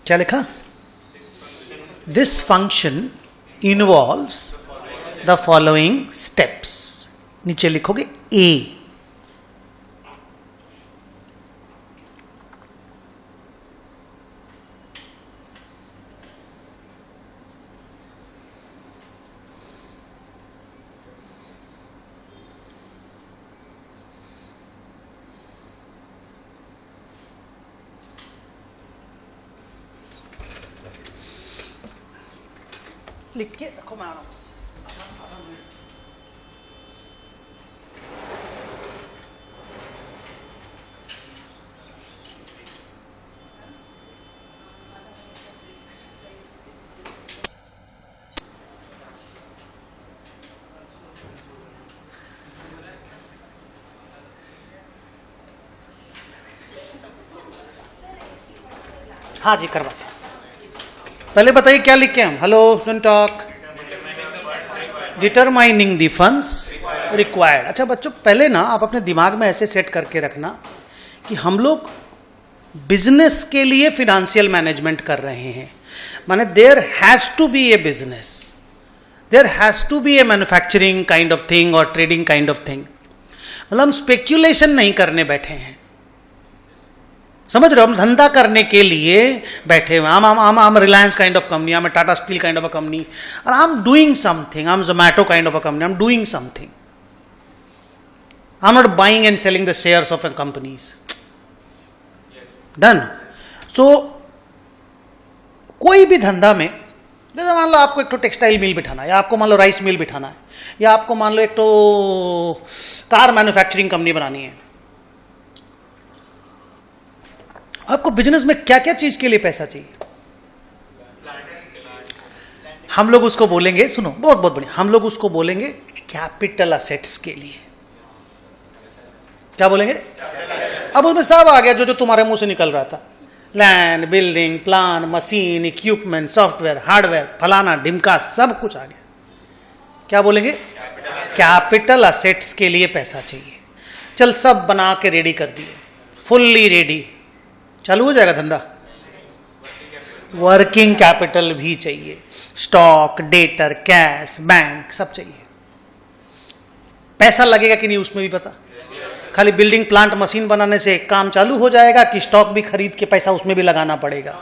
क्या लिखा? This function involves the following steps. नीचे लिखोगे A. लिख के रखो. मैं आ रहा हूं. हाँ जी, करवाते. पहले बताइए क्या लिखे हम. Hello, talk. Determining the funds required. अच्छा बच्चों, पहले ना आप अपने दिमाग में ऐसे सेट करके रखना कि हम लोग बिजनेस के लिए फिनेंशियल मैनेजमेंट कर रहे हैं. माने there has to be a business, there has to be a manufacturing kind of thing और ट्रेडिंग काइंड ऑफ थिंग. मतलब हम स्पेक्यूलेशन नहीं करने बैठे हैं. समझ रहे हो? हम धंधा करने के लिए बैठे हुए. हम रिलायंस काइंड ऑफ कंपनी, हम Tata steel kind of a company, और I am doing something. I am Zomato kind of a company, I am doing something. I am not buying and selling the shares of companies. Done. So कोई भी धंधा में, जैसे मान लो आपको एक तो टेक्सटाइल मिल बिठाना है, या आपको मान लो राइस मिल बिठाना है, या आपको मान लो एक तो कार मैन्युफैक्चरिंग कंपनी बनानी है. आपको बिजनेस में क्या क्या चीज के लिए पैसा चाहिए? हम लोग उसको बोलेंगे, सुनो बहुत बहुत बढ़िया, हम लोग उसको बोलेंगे कैपिटल असेट्स के लिए. क्या बोलेंगे? अब उसमें सब आ गया जो तुम्हारे मुंह से निकल रहा था. Land, building, plan, machine, equipment, software, hardware, फलाना ढिमका, सब कुछ आ गया. क्या बोलेंगे? कैपिटल असेट्स के लिए पैसा चाहिए. चल सब बना के रेडी कर दिए, फुल्ली रेडी, चालू हो जाएगा धंधा. वर्किंग कैपिटल भी चाहिए, स्टॉक, डेटर, कैश, बैंक, सब चाहिए. पैसा लगेगा कि नहीं उसमें भी पता। खाली बिल्डिंग प्लांट मशीन बनाने से काम चालू हो जाएगा कि स्टॉक भी खरीद के पैसा उसमें भी लगाना पड़ेगा,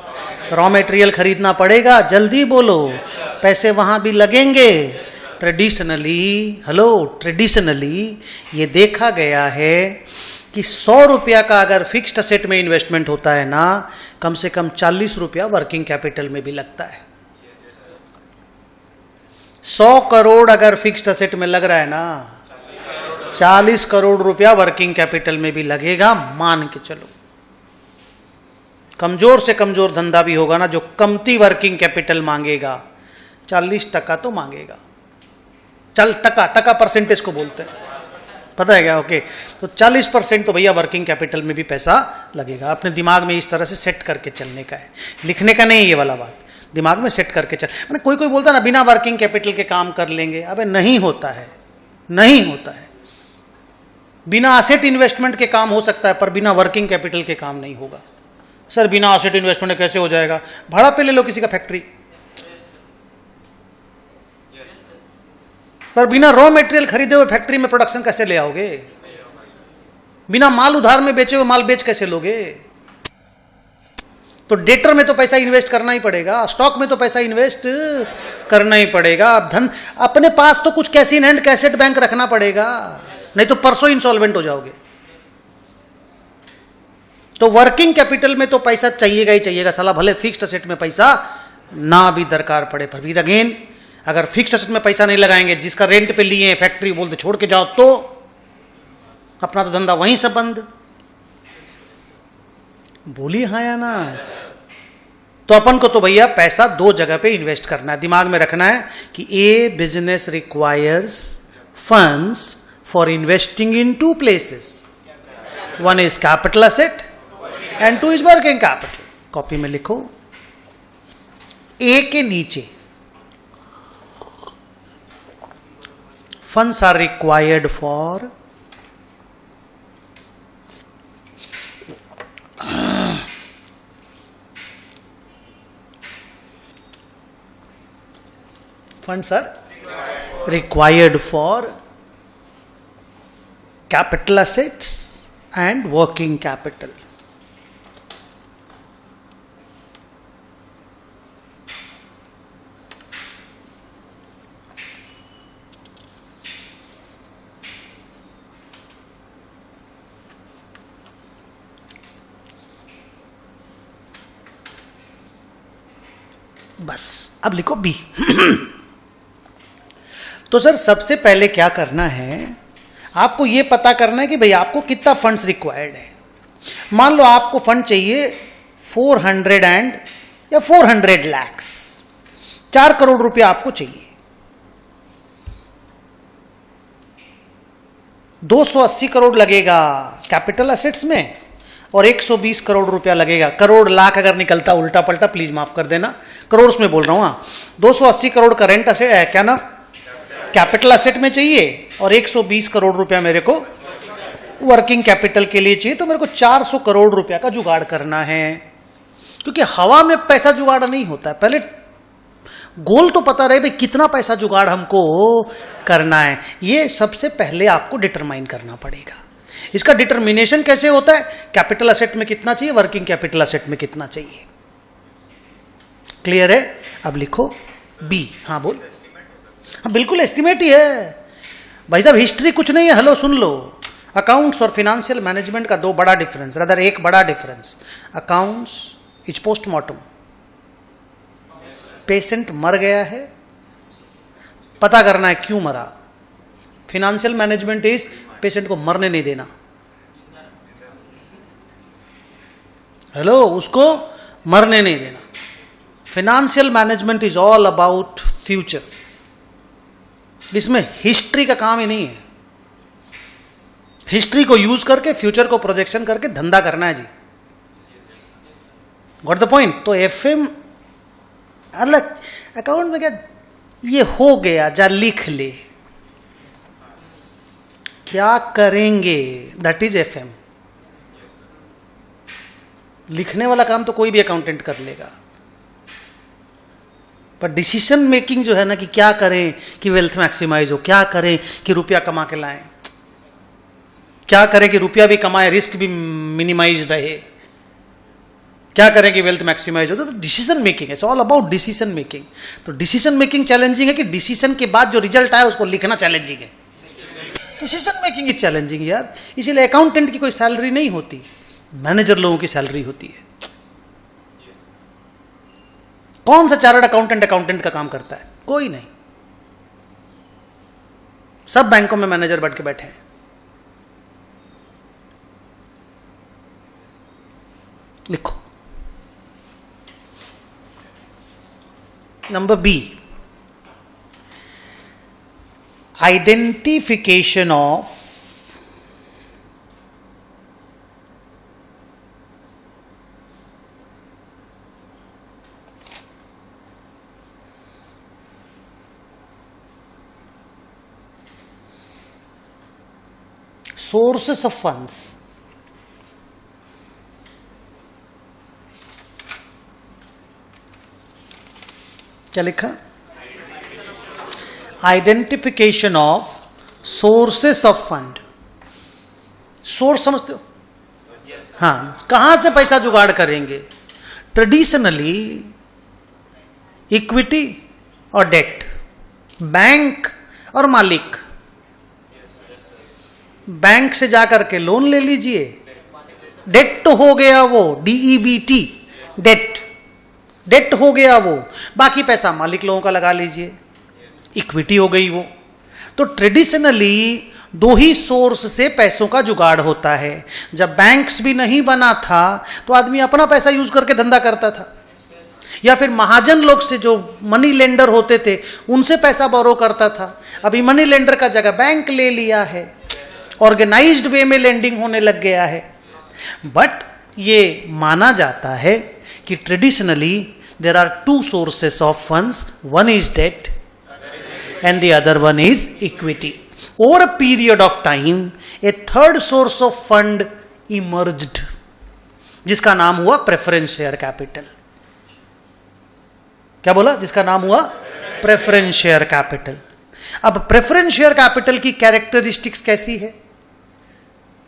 रॉ मटेरियल खरीदना पड़ेगा? जल्दी बोलो, पैसे वहां भी लगेंगे। ट्रेडिशनली ये देखा गया है कि 100 रुपया का अगर फिक्स्ड असेट में इन्वेस्टमेंट होता है ना, कम से कम 40 रुपया वर्किंग कैपिटल में भी लगता है। 100 करोड़ अगर फिक्स्ड असेट में लग रहा है ना, 40 करोड़ रुपया वर्किंग कैपिटल में भी लगेगा, मान के चलो। कमजोर से कमजोर धंधा भी होगा ना, जो कमती वर्किंग कैपिटल मांगेगा 40% तो मांगेगा। चल टका परसेंटेज को बोलते हैं, पता है क्या? ओके, तो 40% तो भैया वर्किंग कैपिटल में भी पैसा लगेगा। अपने दिमाग में इस तरह से सेट करके चलने का है, लिखने का नहीं, ये वाला बात दिमाग में सेट करके चल। मैंने कोई बोलता ना बिना वर्किंग कैपिटल के काम कर लेंगे, अबे नहीं होता है, नहीं होता है। बिना एसेट इन्वेस्टमेंट के काम हो सकता है, पर बिना वर्किंग कैपिटल के काम नहीं होगा। सर बिना एसेट इन्वेस्टमेंट कैसे हो जाएगा? भाड़ा पे ले लो किसी का फैक्ट्री, पर बिना रॉ मटेरियल खरीदे हुए फैक्ट्री में प्रोडक्शन कैसे ले आओगे? बिना माल उधार में बेचे हुए माल बेच कैसे लोगे? तो डेटर में तो पैसा इन्वेस्ट करना ही पड़ेगा, स्टॉक में तो पैसा इन्वेस्ट करना ही पड़ेगा। धन अपने पास तो कुछ cash in hand cassette bank रखना पड़ेगा, नहीं तो परसों इंसॉल्वेंट हो जाओगे। तो वर्किंग कैपिटल में तो पैसा चाहिएगा ही चाहिएगा साला, भले फिक्स्ड असेट में पैसा ना भी दरकार पड़े। पर फिर अगेन, अगर फिक्स्ड असेट में पैसा नहीं लगाएंगे, जिसका रेंट पे लिए फैक्ट्री बोलते छोड़ के जाओ, तो अपना तो धंधा वहीं से बंद। बोली हाँ या ना? तो अपन को तो भैया पैसा 2 जगह पे इन्वेस्ट करना है। दिमाग में रखना है कि a business requires funds for investing in 2 places, 1 is capital asset and 2 is working capital। Copy में लिखो, ए के नीचे funds are required for capital assets and working capital। बस अब लिखो बी। तो सर सबसे पहले क्या करना है, आपको यह पता करना है कि भाई आपको कितना फंड्स रिक्वायर्ड है। मान लो आपको फंड चाहिए 400 लाख, 4 करोड़ रुपया आपको चाहिए। 280 करोड़ लगेगा कैपिटल असेट्स में और 120 करोड़ रुपया लगेगा। करोड़ लाख अगर निकलता उल्टा पलटा प्लीज माफ कर देना, करोड़ में बोल रहा हूं। 280 करोड़ का रेंट असेट है, क्या ना, कैपिटल असेट में चाहिए, और 120 करोड़ रुपया मेरे को वर्किंग कैपिटल के लिए चाहिए। तो मेरे को 400 करोड़ रुपया का जुगाड़ करना है, क्योंकि हवा में पैसा जुगाड़ नहीं होता है। पहले गोल तो पता रहे भाई कितना पैसा जुगाड़ हमको करना है, ये सबसे पहले आपको डिटरमाइन करना पड़ेगा। इसका डिटर्मिनेशन कैसे होता है? कैपिटल असेट में कितना चाहिए, वर्किंग कैपिटल असेट में कितना चाहिए। क्लियर है? अब लिखो बी। हाँ बोल। हाँ बिल्कुल एस्टिमेट ही है भाई साहब, हिस्ट्री कुछ नहीं है। हेलो सुन लो, अकाउंट्स और फाइनेंशियल मैनेजमेंट का 2 बड़ा डिफरेंस, रादर एक बड़ा difference. Accounts is postmortem, patient मर गया है, पता करना है क्यों मरा। फाइनेंशियल मैनेजमेंट इज पेशेंट को मरने नहीं देना, हेलो, उसको मरने नहीं देना। Financial management is all about future, इसमें हिस्ट्री का काम ही नहीं है। हिस्ट्री को यूज करके फ्यूचर को प्रोजेक्शन करके धंधा करना है जी। Got the point? तो एफएम अलग, अकाउंट में क्या ये हो गया, जा लिख ले क्या करेंगे, दैट इज एफएम। लिखने वाला काम तो कोई भी अकाउंटेंट कर लेगा, पर डिसीजन मेकिंग जो है ना, कि क्या करें कि वेल्थ मैक्सिमाइज हो, क्या करें कि रुपया कमा के लाएं, क्या करें कि रुपया भी कमाए, रिस्क भी मिनिमाइज रहे, क्या करें कि वेल्थ मैक्सिमाइज हो। तो decision making, it's all about decision making. तो डिसीजन मेकिंग चैलेंजिंग है कि डिसीजन के बाद जो रिजल्ट आया उसको लिखना चैलेंजिंग है। डिसीजन मेकिंग इज चैलेंजिंग यार। इसीलिए अकाउंटेंट की कोई सैलरी नहीं होती, मैनेजर लोगों की सैलरी होती है। कौन सा चार्टर्ड अकाउंटेंट अकाउंटेंट का काम करता है? कोई नहीं। सब बैंकों में मैनेजर बैठ के बैठे हैं। लिखो number B, identification of sources of funds। क्या लिखा? Identification of sources of fund. Source समझते हो? हाँ, कहां से पैसा जुगाड़ करेंगे? ट्रेडिशनली इक्विटी और डेट, बैंक और मालिक। बैंक से जाकर के लोन ले लीजिए, डेट तो हो गया वो, DEBT, डेट, डेट हो गया वो। बाकी पैसा मालिक लोगों का लगा लीजिए, इक्विटी हो गई वो। तो ट्रेडिशनली दो ही सोर्स से पैसों का जुगाड़ होता है। जब बैंक्स भी नहीं बना था तो आदमी अपना पैसा यूज करके धंधा करता था, या फिर महाजन लोग से जो मनी लेंडर होते थे उनसे पैसा बोरो करता था। अभी मनी लेंडर का जगह बैंक ले लिया है, ऑर्गेनाइज्ड वे में लेंडिंग होने लग गया है। बट ये माना जाता है कि traditionally there are two sources of funds, one is debt and the other one is equity. Over a period of time a third source of fund emerged, जिसका नाम हुआ प्रेफरेंस शेयर कैपिटल। क्या बोला? जिसका नाम हुआ प्रेफरेंस शेयर कैपिटल। अब preference share capital की कैरेक्टरिस्टिक्स कैसी है?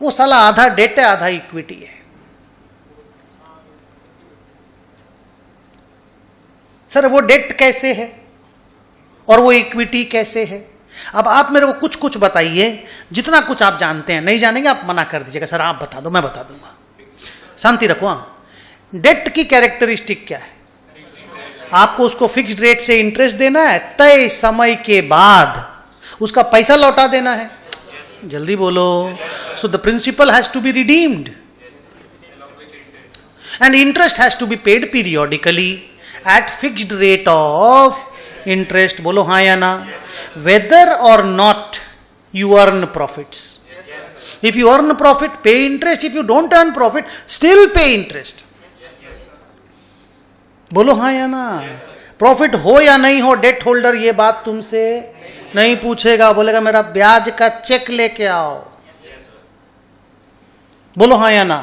वो साला आधा डेट है आधा इक्विटी है। सर वो डेट कैसे है और वो इक्विटी कैसे है? अब आप मेरे को कुछ कुछ बताइए, जितना कुछ आप जानते हैं। नहीं जानेंगे आप मना कर दीजिएगा, सर आप बता दो, मैं बता दूंगा। शांति रखो। हाँ, डेट की कैरेक्टरिस्टिक क्या है? आपको उसको फिक्स्ड रेट से इंटरेस्ट देना है, तय समय के बाद उसका पैसा लौटा देना है। जल्दी बोलो। So the principal has to be redeemed and interest has to be paid periodically at fixed rate of interest. बोलो हाँ या ना? वेदर और not you earn profits. If you earn profit pay interest, if you don't earn profit still pay interest. बोलो हाँ या ना? Profit हो या नहीं हो, डेट होल्डर ये बात तुमसे नहीं पूछेगा, बोलेगा मेरा ब्याज का चेक लेके आओ। बोलो हाँ या ना?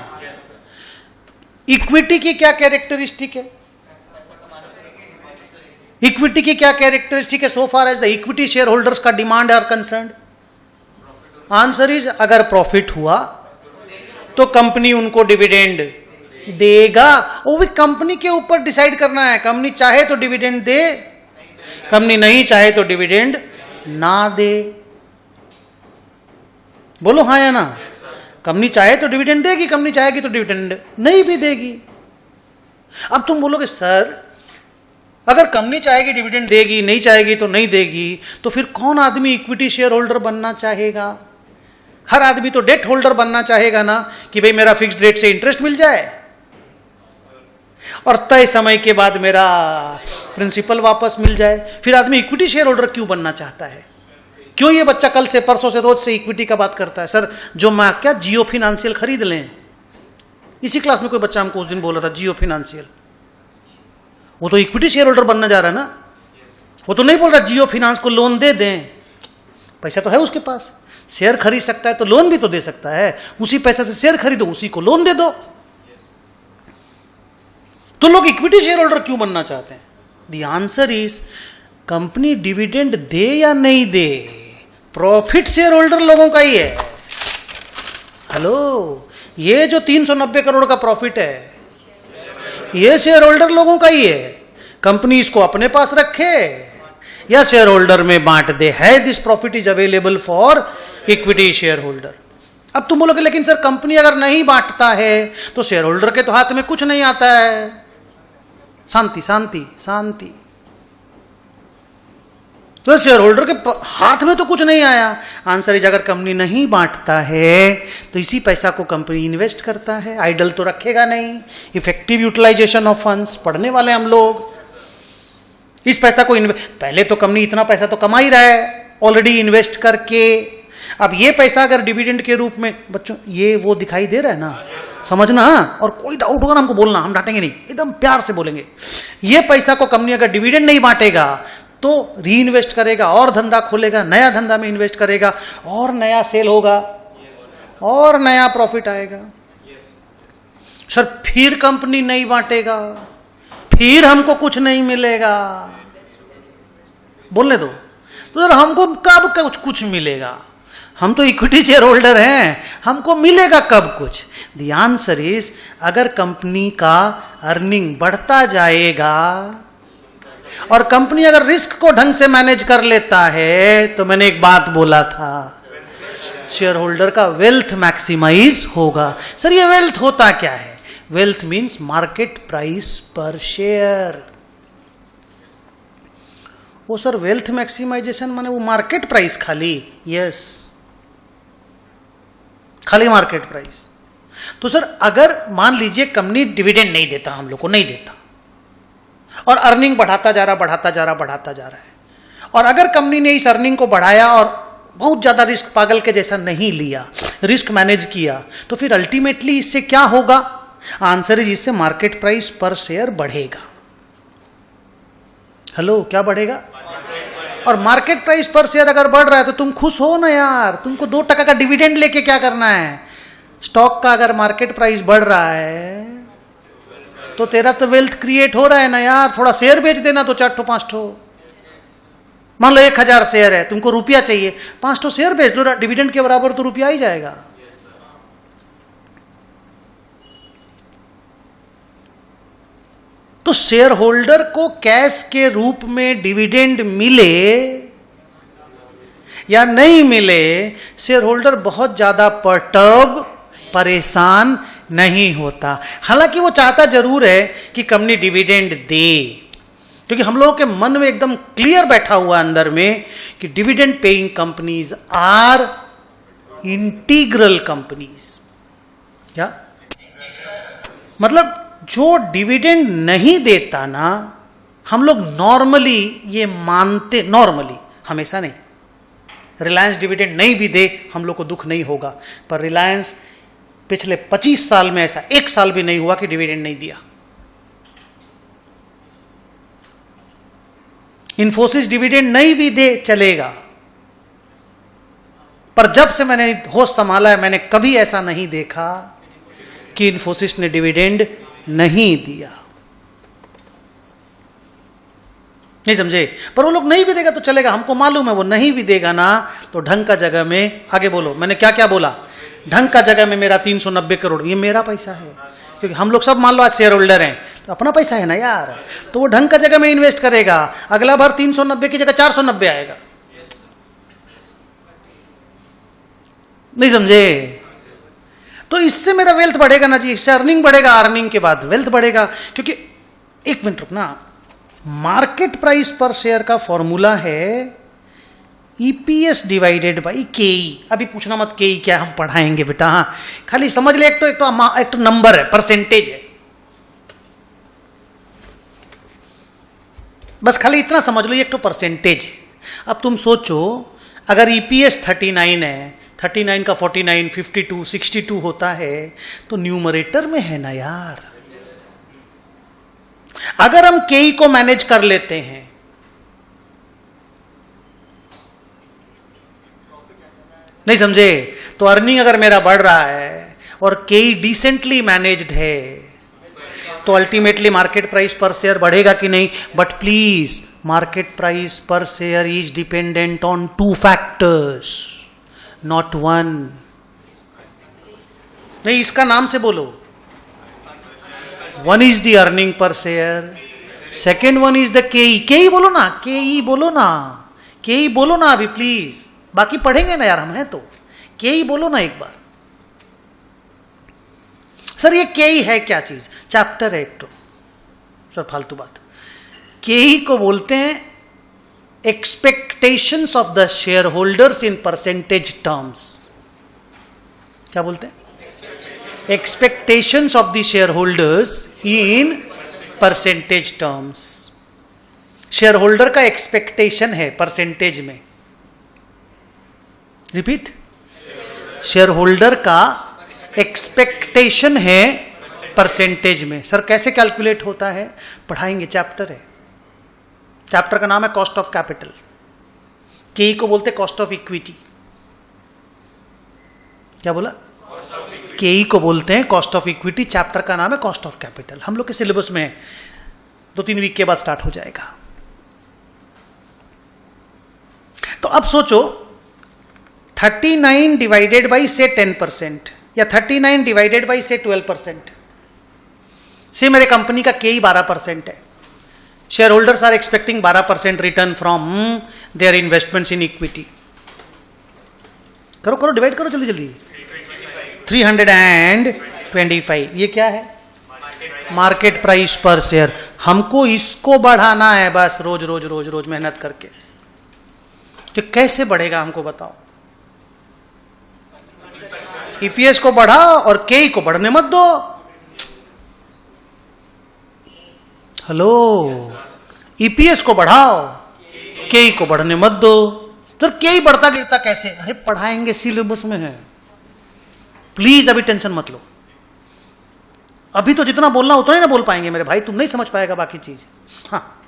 इक्विटी की क्या कैरेक्टरिस्टिक है? इक्विटी की क्या कैरेक्टरिस्टिक है so far as the equity share holders का demand are concerned? Answer is, अगर प्रॉफिट हुआ तो कंपनी उनको डिविडेंड देगा। वो भी कंपनी के ऊपर डिसाइड करना है। कंपनी चाहे तो डिविडेंड दे, कंपनी नहीं चाहे तो डिविडेंड ना दे। बोलो हाँ या ना? कंपनी चाहे तो डिविडेंड देगी, कंपनी चाहेगी तो डिविडेंड नहीं भी देगी। अब तुम बोलोगे सर अगर कंपनी चाहेगी डिविडेंड देगी, नहीं चाहेगी तो नहीं देगी, तो फिर कौन आदमी इक्विटी शेयर होल्डर बनना चाहेगा? हर आदमी तो डेट होल्डर बनना चाहेगा ना, कि भाई मेरा फिक्स्ड रेट से इंटरेस्ट मिल जाए और तय समय के बाद मेरा प्रिंसिपल वापस मिल जाए। फिर आदमी इक्विटी शेयर होल्डर क्यों बनना चाहता है? क्यों ये बच्चा कल से परसों से रोज से इक्विटी का बात करता है? सर जो मैं क्या जियो फिनेंशियल खरीद लें। इसी क्लास में कोई बच्चा हमको उस दिन बोल रहा था जियो फिनेंशियल, वो तो इक्विटी शेयर होल्डर बनना जा रहा है ना। वो तो नहीं बोल रहा जियो फिनांस को लोन दे दें, पैसा तो है उसके पास, शेयर खरीद सकता है तो लोन भी तो दे सकता है। उसी पैसे से शेयर खरीदो, उसी को लोन दे दो। तो लोग इक्विटी शेयर होल्डर क्यों बनना चाहते हैं? The answer is, company dividend दे या नहीं दे, प्रॉफिट शेयर होल्डर लोगों का ही है। हेलो, ये जो 390 करोड़ का प्रॉफिट है, ये शेयर होल्डर लोगों का ही है। कंपनी इसको अपने पास रखे या शेयर होल्डर में बांट दे, है this profit is available for equity share holder. अब तुम बोलोगे लेकिन सर कंपनी अगर नहीं बांटता है तो शेयर होल्डर के तो हाथ में कुछ नहीं आता है। शांति शांति शांति, तो शेयर होल्डर के हाथ में तो कुछ नहीं आया। आंसर इज, अगर कंपनी नहीं बांटता है तो इसी पैसा को कंपनी इन्वेस्ट करता है, आइडल तो रखेगा नहीं। इफेक्टिव यूटिलाइजेशन ऑफ फंड्स पढ़ने वाले हम लोग। इस पैसा को पहले तो कंपनी इतना पैसा तो कमा ही रहा है ऑलरेडी इन्वेस्ट करके। अब ये पैसा अगर डिविडेंड के रूप में, बच्चों ये वो दिखाई दे रहा है ना, समझना। और कोई डाउट होगा ना हमको बोलना, हम डांटेंगे नहीं, एकदम प्यार से बोलेंगे। ये पैसा को कंपनी अगर डिविडेंड नहीं बांटेगा तो री इन्वेस्ट करेगा और धंधा खोलेगा, नया धंधा में इन्वेस्ट करेगा और नया सेल होगा और नया प्रॉफिट आएगा। सर फिर कंपनी नहीं बांटेगा, फिर हमको कुछ नहीं मिलेगा, बोलने दो। तो सर हमको कब कुछ मिलेगा? हम तो इक्विटी शेयर होल्डर हैं, हमको मिलेगा कब कुछ? द आंसर इज, अगर कंपनी का अर्निंग बढ़ता जाएगा और कंपनी अगर रिस्क को ढंग से मैनेज कर लेता है, तो मैंने एक बात बोला था, शेयर होल्डर का वेल्थ मैक्सिमाइज होगा। सर ये वेल्थ होता क्या है? वेल्थ मीन्स मार्केट प्राइस पर शेयर। वो सर वेल्थ मैक्सिमाइजेशन माने वो मार्केट प्राइस खाली? यस, खाली मार्केट प्राइस। तो सर अगर मान लीजिए कंपनी डिविडेंड नहीं देता, हम लोग को नहीं देता, और अर्निंग बढ़ाता जा रहा है, और अगर कंपनी ने इस अर्निंग को बढ़ाया और बहुत ज्यादा रिस्क पागल के जैसा नहीं लिया, रिस्क मैनेज किया, तो फिर अल्टीमेटली इससे क्या होगा? आंसर इज, इससे मार्केट प्राइस पर शेयर बढ़ेगा। हेलो, क्या बढ़ेगा? और मार्केट प्राइस पर शेयर अगर बढ़ रहा है तो तुम खुश हो ना यार, तुमको 2% का डिविडेंड लेके क्या करना है? स्टॉक का अगर मार्केट प्राइस बढ़ रहा है तो तेरा तो वेल्थ क्रिएट हो रहा है ना यार। थोड़ा शेयर बेच देना तो 4 5 ठो, मान लो 1000 शेयर है, तुमको रुपया चाहिए, 5 ठो शेयर बेच दो, डिविडेंड के बराबर तो रुपया ही जाएगा। तो शेयर होल्डर को कैश के रूप में डिविडेंड मिले या नहीं मिले, शेयर होल्डर बहुत ज्यादा परटर्ब, परेशान नहीं होता। हालांकि वो चाहता जरूर है कि कंपनी डिविडेंड दे, क्योंकि हम लोगों के मन में एकदम क्लियर बैठा हुआ अंदर में कि dividend paying companies are integral companies. क्या मतलब? जो डिविडेंड नहीं देता ना, हम लोग नॉर्मली ये मानते, नॉर्मली, हमेशा नहीं। रिलायंस डिविडेंड नहीं भी दे हम लोग को दुख नहीं होगा, पर रिलायंस पिछले 25 साल में ऐसा एक साल भी नहीं हुआ कि डिविडेंड नहीं दिया। इन्फोसिस डिविडेंड नहीं भी दे चलेगा, पर जब से मैंने होश संभाला है मैंने कभी ऐसा नहीं देखा कि इन्फोसिस ने डिविडेंड नहीं दिया। नहीं समझे? पर वो लोग नहीं भी देगा तो चलेगा, हमको मालूम है वो नहीं भी देगा ना तो ढंग का जगह में, आगे बोलो, मैंने क्या क्या बोला, ढंग का जगह में मेरा 390 करोड़ ये मेरा पैसा है, क्योंकि हम लोग सब मान लो आज शेयर होल्डर हैं तो अपना पैसा है ना यार, तो वो ढंग का जगह में इन्वेस्ट करेगा, अगला बार 390 की जगह 490 आएगा। नहीं समझे? तो इससे मेरा वेल्थ बढ़ेगा ना जी, इससे अर्निंग बढ़ेगा, अर्निंग के बाद वेल्थ बढ़ेगा। क्योंकि एक मिनट रुकना, मार्केट प्राइस पर शेयर का फॉर्मूला है ईपीएस डिवाइडेड बाई केई। अभी पूछना मत केई क्या, हम पढ़ाएंगे बेटा, हाँ खाली समझ ले, एक तो नंबर है, परसेंटेज है, बस खाली इतना समझ लो, एक तो परसेंटेज है। अब तुम सोचो अगर ईपीएस 39 है, 39 का 49, 52, 62 होता है तो न्यूमरेटर में है ना यार। अगर हम केई को मैनेज कर लेते हैं, नहीं समझे, तो अर्निंग अगर मेरा बढ़ रहा है और केई डिसेंटली मैनेज्ड है तो अल्टीमेटली मार्केट प्राइस पर शेयर बढ़ेगा कि नहीं? बट प्लीज, मार्केट प्राइस पर share is dependent on 2 factors, not 1. नहीं, इसका नाम से बोलो। One is the earning per share, second one is the केई। केई बोलो ना, केई बोलो ना, केई बोलो ना अभी प्लीज, बाकी पढ़ेंगे ना यार हम हैं तो। केई बोलो ना एक बार। सर ये केई है क्या चीज? चैप्टर है एक तो। सर फालतू बात। केई को बोलते हैं expectations of the share holders in percentage terms. क्या बोलते हैं? Expectations of the share holders in percentage terms. Share holder का एक्सपेक्टेशन है परसेंटेज में। रिपीट, शेयर होल्डर का एक्सपेक्टेशन है परसेंटेज में। सर कैसे कैलकुलेट होता है? पढ़ाएंगे, चैप्टर है। चैप्टर का नाम है कॉस्ट ऑफ कैपिटल। केई को बोलते कॉस्ट ऑफ इक्विटी। क्या बोला? केई को बोलते हैं कॉस्ट ऑफ इक्विटी। चैप्टर का नाम है कॉस्ट ऑफ कैपिटल। हम लोग के सिलेबस में 2-3 वीक के बाद स्टार्ट हो जाएगा। तो अब सोचो 39 डिवाइडेड बाई से 10% या 39 डिवाइडेड बाई से 12%। से मेरे कंपनी का केई 12% है। Share holders are expecting 12% return from their investments in equity. करो करो, डिवाइड करो जल्दी जल्दी। 325। ये क्या है? मार्केट प्राइस पर शेयर। हमको इसको बढ़ाना है बस, रोज रोज रोज रोज मेहनत करके। तो कैसे बढ़ेगा हमको बताओ? ईपीएस को बढ़ाओ और केई को बढ़ने मत दो। हेलो, ईपीएस को बढ़ाओ, केई को बढ़ने मत दो। तो केई बढ़ता गिरता कैसे? अरे पढ़ाएंगे, सिलेबस में है। प्लीज अभी टेंशन मत लो। अभी तो जितना बोलना उतना ही ना बोल पाएंगे मेरे भाई, तुम नहीं समझ पाएगा बाकी चीज। हाँ,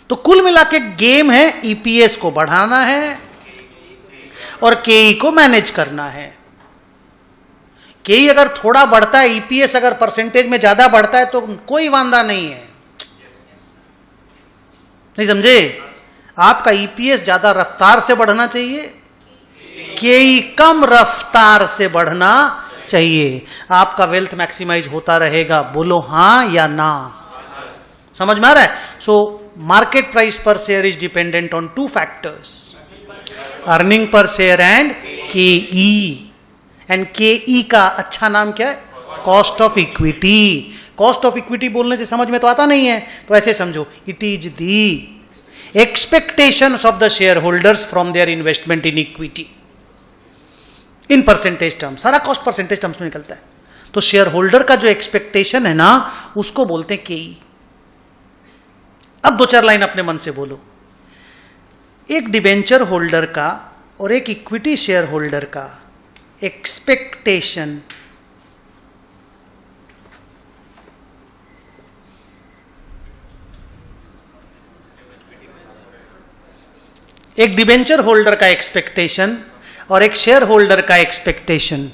तो कुल मिला के गेम है, ईपीएस को बढ़ाना है और केई को मैनेज करना है। केई अगर थोड़ा बढ़ता है, ईपीएस अगर परसेंटेज में ज्यादा बढ़ता है तो कोई वांदा नहीं है। नहीं समझे? आपका ईपीएस ज्यादा रफ्तार से बढ़ना चाहिए, केई कम रफ्तार से बढ़ना चाहिए। आपका वेल्थ मैक्सिमाइज होता रहेगा। बोलो हां या ना? समझ में आ रहा है? सो मार्केट प्राइस पर share is dependent on 2 factors, earning per share and केई। एंड केई का अच्छा नाम क्या है? Cost of equity. Cost of equity बोलने से समझ में तो आता नहीं है, तो ऐसे समझो, it is the expectations of the share holders from their investment in equity in percentage term. सारा कॉस्ट परसेंटेज टर्म्स में निकलता है। तो शेयर होल्डर का जो एक्सपेक्टेशन है ना, उसको बोलते हैं केई। अब 2-4 लाइन अपने मन से बोलो। एक डिबेंचर होल्डर का और एक इक्विटी शेयर होल्डर का एक्सपेक्टेशन एक डिबेंचर होल्डर का एक्सपेक्टेशन और एक शेयर होल्डर का एक्सपेक्टेशन,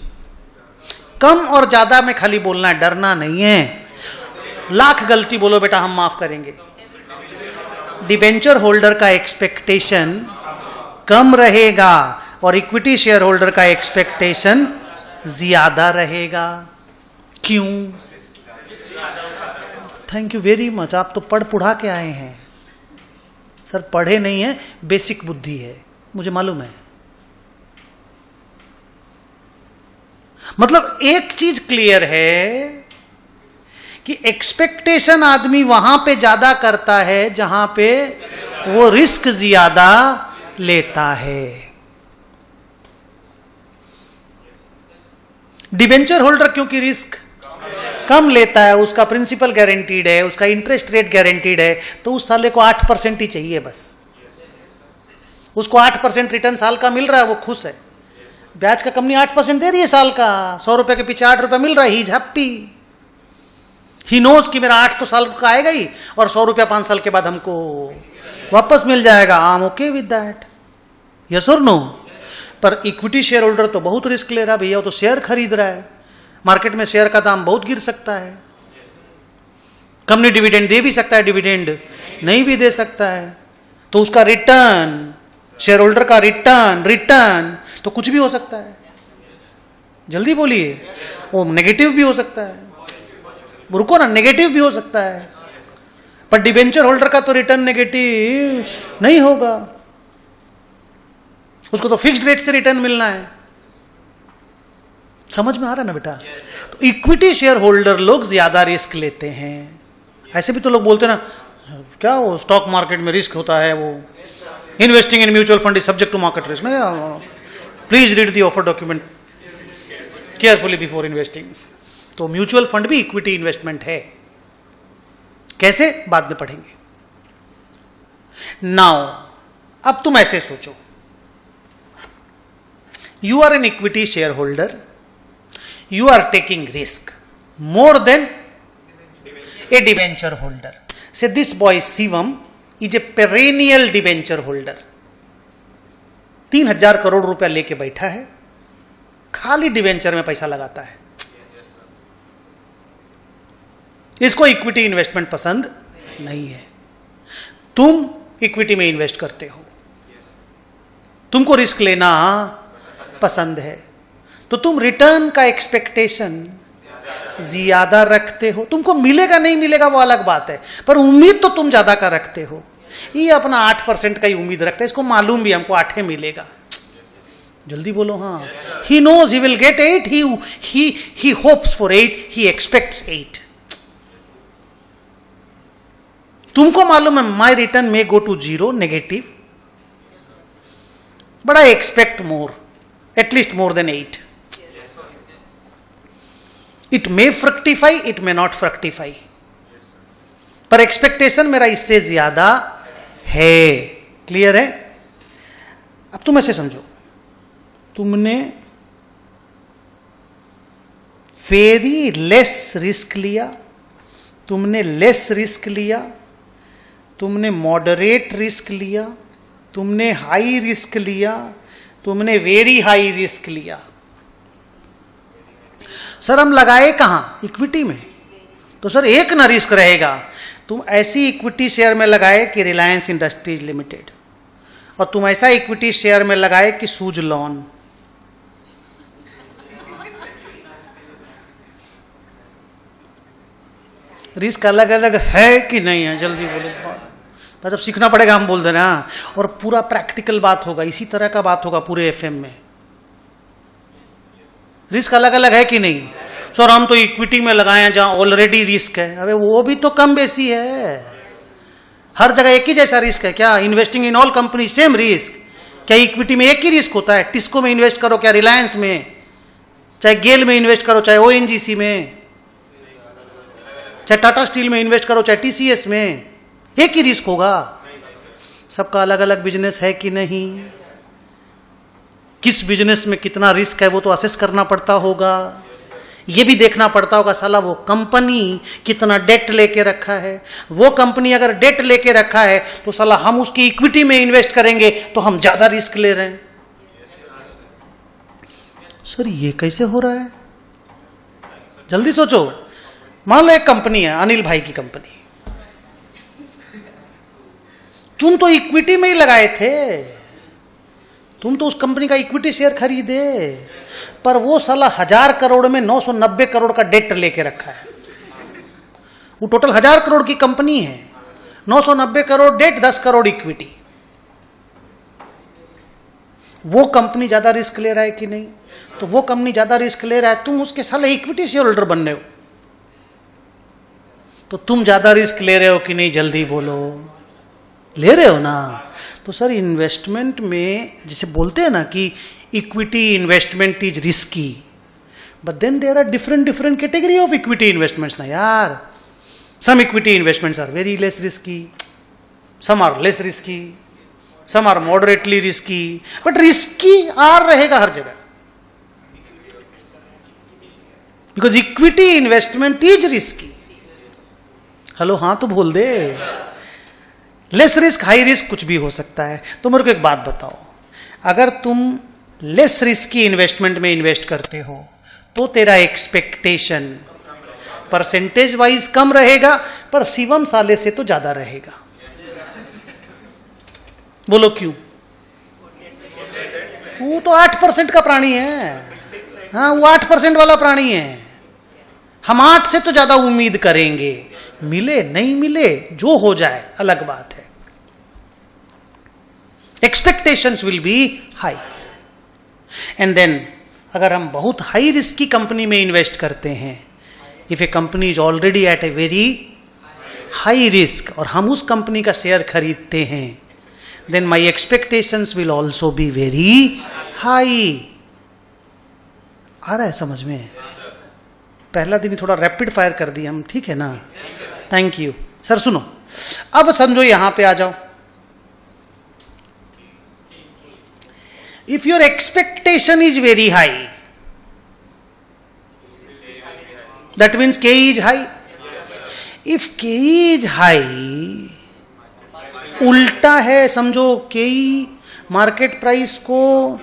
कम और ज्यादा में खाली बोलना है, डरना नहीं है। लाख गलती बोलो बेटा, हम माफ करेंगे। डिबेंचर होल्डर का एक्सपेक्टेशन कम रहेगा और इक्विटी शेयर होल्डर का एक्सपेक्टेशन ज्यादा रहेगा। क्यों? Thank you very much. आप तो पढ़ पुढ़ा के आए हैं। सर पढ़े नहीं है, बेसिक बुद्धि है, मुझे मालूम है। मतलब एक चीज क्लियर है कि एक्सपेक्टेशन आदमी वहां पे ज्यादा करता है जहां पे वो रिस्क ज्यादा लेता है। डिबेंचर होल्डर क्योंकि रिस्क कम लेता है, उसका प्रिंसिपल गारंटीड है, उसका इंटरेस्ट रेट गारंटीड है, तो उस साले को 8% ही चाहिए बस। उसको 8% रिटर्न साल का मिल रहा है, वो खुश है। ब्याज का कंपनी 8% दे रही है साल का, 100 रुपए के पीछे 8 रुपए मिल रहा है, ही हैप्पी। ही नोज कि मेरा 8 तो साल का आएगा ही और 100 रुपया 5 साल के बाद हमको वापस मिल जाएगा। I am okay with that. Yes और नो? पर इक्विटी शेयर होल्डर तो बहुत रिस्क ले रहा है भैया, वो तो शेयर खरीद रहा है। मार्केट में शेयर का दाम बहुत गिर सकता है। कंपनी डिविडेंड दे भी सकता है, डिविडेंड नहीं भी दे सकता है। तो उसका रिटर्न, शेयर होल्डर का रिटर्न तो कुछ भी हो सकता है। जल्दी बोलिए। वो नेगेटिव भी हो सकता है, रुको ना, नेगेटिव भी हो सकता है, पर डिबेंचर होल्डर का तो रिटर्न नेगेटिव नहीं होगा, उसको तो फिक्स्ड रेट से रिटर्न मिलना है। समझ में आ रहा ना बेटा? तो इक्विटी शेयर होल्डर लोग ज्यादा रिस्क लेते हैं। ऐसे भी तो लोग बोलते हैं ना, क्या वो स्टॉक मार्केट में रिस्क होता है, वो investing in mutual fund is subject to market risk. Please read the offer document carefully before investing. तो म्यूचुअल फंड भी इक्विटी इन्वेस्टमेंट है। कैसे, बाद में पढ़ेंगे। नाउ अब तुम ऐसे सोचो, you are an equity share holder, you are taking risk more than a debenture holder. Say this boy Shivam is a perennial debenture holder. 3,000 crore रुपया लेके बैठा है, खाली डिवेंचर में पैसा लगाता है। इसको इक्विटी इन्वेस्टमेंट पसंद नहीं है। तुम इक्विटी में इन्वेस्ट करते हो, तुमको रिस्क लेना पसंद है, तो तुम रिटर्न का एक्सपेक्टेशन ज्यादा रखते हो। तुमको मिलेगा नहीं मिलेगा वो अलग बात है, पर उम्मीद तो तुम ज्यादा का रखते हो। ये अपना 8% का ही उम्मीद रखता है, इसको मालूम भी हमको 8 मिलेगा। जल्दी बोलो हाँ। He knows he will get 8, he hopes for 8, he expects 8। तुमको मालूम है my return may go to 0 negative, but I expect more, at least more than 8। It may fructify, it may not fructify, पर एक्सपेक्टेशन मेरा इससे ज्यादा है। Clear है? अब तुम ऐसे समझो, तुमने वेरी लेस रिस्क लिया, तुमने लेस रिस्क लिया, तुमने मॉडरेट रिस्क लिया, तुमने हाई रिस्क लिया, तुमने वेरी हाई रिस्क लिया। सर हम लगाए कहां? इक्विटी में। तो सर एक ना रिस्क रहेगा। तुम ऐसी इक्विटी शेयर में लगाए कि रिलायंस इंडस्ट्रीज लिमिटेड, और तुम ऐसा इक्विटी शेयर में लगाए कि सुजलॉन। रिस्क अलग अलग है कि नहीं है? जल्दी बोले, जब सीखना पड़ेगा हम बोल देना। और पूरा प्रैक्टिकल बात होगा, इसी तरह का बात होगा पूरे एफएम में। रिस्क अलग अलग है कि नहीं? सर हम तो इक्विटी में लगाए हैं जहां ऑलरेडी रिस्क है। अबे वो भी तो कम बेसी है, हर जगह एक ही जैसा रिस्क है क्या? Investing in all company same risk. क्या इक्विटी में एक ही रिस्क होता है? टिस्को में इन्वेस्ट करो क्या रिलायंस में, चाहे गेल में इन्वेस्ट करो, चाहे ओएनजीसी में, चाहे टाटा स्टील में इन्वेस्ट करो, चाहे टीसीएस में, एक ही रिस्क होगा। सबका अलग अलग बिजनेस है कि नहीं? किस बिजनेस में कितना रिस्क है वो तो असेस करना पड़ता होगा। ये भी देखना पड़ता होगा साला वो कंपनी कितना डेट लेके रखा है। वो कंपनी अगर डेट लेके रखा है तो साला हम उसकी इक्विटी में इन्वेस्ट करेंगे तो हम ज्यादा रिस्क ले रहे हैं। सर ये कैसे हो रहा है? जल्दी सोचो। मान लो एक कंपनी है, अनिल भाई की कंपनी, तुम तो इक्विटी में ही लगाए थे, तुम तो उस कंपनी का इक्विटी शेयर खरीदे, पर वो साला 1000 करोड़ में 990 करोड़ का डेट लेके रखा है। वो टोटल 1000 करोड़ की कंपनी है, 990 करोड़ डेट, 10 करोड़ इक्विटी। वो कंपनी ज्यादा रिस्क ले रहा है कि नहीं? तो वो कंपनी ज्यादा रिस्क ले रहा है, तुम उसके साला इक्विटी शेयर होल्डर बन रहे हो, तो तुम ज्यादा रिस्क ले रहे हो कि नहीं? जल्दी बोलो, ले रहे हो ना? तो सर इन्वेस्टमेंट में जैसे बोलते हैं ना कि equity investment is risky, but then there are different category of equity investments ना यार। Some equity investments are very less risky, some are less risky, some are moderately risky, but risky आर रहेगा हर जगह, because equity investment is risky. Hello हाँ तो बोल दे। लेस रिस्क हाई रिस्क कुछ भी हो सकता है। तो मेरे को एक बात बताओ, अगर तुम लेस रिस्क की इन्वेस्टमेंट में इन्वेस्ट करते हो तो तेरा एक्सपेक्टेशन परसेंटेज वाइज कम रहेगा, पर शिवम साले से तो ज्यादा रहेगा। बोलो क्यों? वो तो 8% का प्राणी है, हाँ, वो 8% वाला प्राणी है। हम 8 से तो ज्यादा उम्मीद करेंगे, मिले नहीं मिले जो हो जाए अलग बात है। Expectations will be high and then अगर हम बहुत हाई रिस्क की कंपनी में इन्वेस्ट करते हैं, if a company is already at a very high risk और हम उस कंपनी का शेयर खरीदते हैं, then my expectations will also be very high. आ रहा है समझ में? पहला दिन थोड़ा रैपिड फायर कर दिया हम, ठीक है ना? Thank you sir. सुनो, अब समझो यहां पे आ जाओ। If your expectation is very high, that means के इज हाई। इफ के इज हाई, उल्टा है समझो, के मार्केट प्राइस को